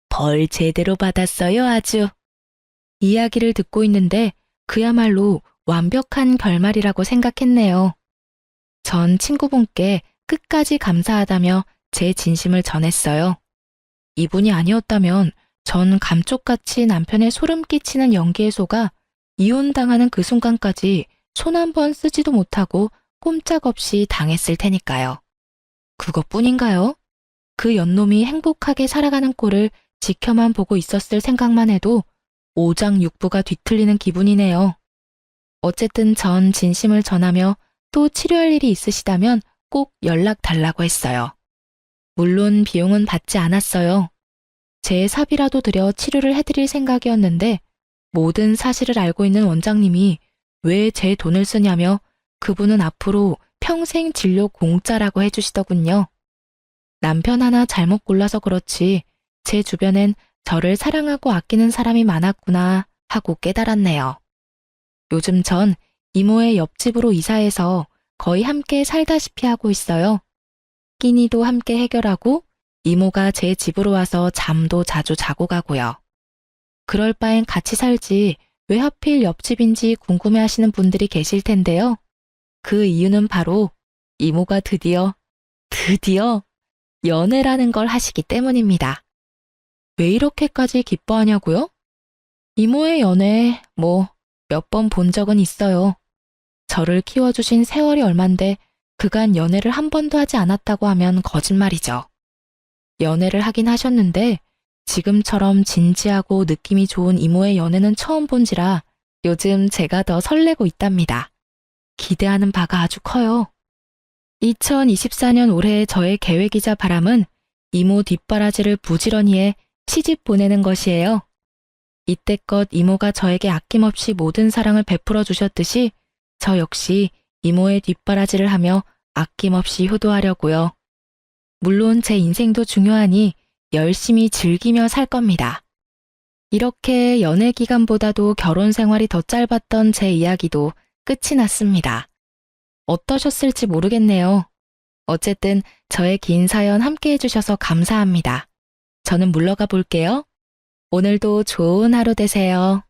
벌 제대로 받았어요 아주. 이야기를 듣고 있는데 그야말로 완벽한 결말이라고 생각했네요. 전 친구분께 끝까지 감사하다며 제 진심을 전했어요. 이분이 아니었다면 전 감쪽같이 남편의 소름 끼치는 연기에 속아 이혼당하는 그 순간까지 손 한 번 쓰지도 못하고 꼼짝없이 당했을 테니까요. 그것뿐인가요? 그 연놈이 행복하게 살아가는 꼴을 지켜만 보고 있었을 생각만 해도 오장육부가 뒤틀리는 기분이네요. 어쨌든 전 진심을 전하며 또 치료할 일이 있으시다면 꼭 연락 달라고 했어요. 물론 비용은 받지 않았어요. 제 사비라도 들여 치료를 해드릴 생각이었는데 모든 사실을 알고 있는 원장님이 왜 제 돈을 쓰냐며 그분은 앞으로 평생 진료 공짜라고 해주시더군요. 남편 하나 잘못 골라서 그렇지 제 주변엔 저를 사랑하고 아끼는 사람이 많았구나 하고 깨달았네요. 요즘 전 이모의 옆집으로 이사해서 거의 함께 살다시피 하고 있어요. 끼니도 함께 해결하고 이모가 제 집으로 와서 잠도 자주 자고 가고요. 그럴 바엔 같이 살지 왜 하필 옆집인지 궁금해하시는 분들이 계실 텐데요. 그 이유는 바로 이모가 드디어 연애라는 걸 하시기 때문입니다. 왜 이렇게까지 기뻐하냐고요? 이모의 연애 몇 번 본 적은 있어요. 저를 키워주신 세월이 얼만데 그간 연애를 한 번도 하지 않았다고 하면 거짓말이죠. 연애를 하긴 하셨는데 지금처럼 진지하고 느낌이 좋은 이모의 연애는 처음 본지라 요즘 제가 더 설레고 있답니다. 기대하는 바가 아주 커요. 2024년 올해 저의 계획이자 바람은 이모 뒷바라지를 부지런히 해 시집 보내는 것이에요. 이때껏 이모가 저에게 아낌없이 모든 사랑을 베풀어 주셨듯이 저 역시 이모의 뒷바라지를 하며 아낌없이 효도하려고요. 물론 제 인생도 중요하니 열심히 즐기며 살 겁니다. 이렇게 연애 기간보다도 결혼 생활이 더 짧았던 제 이야기도 끝이 났습니다. 어떠셨을지 모르겠네요. 어쨌든 저의 긴 사연 함께 해주셔서 감사합니다. 저는 물러가 볼게요. 오늘도 좋은 하루 되세요.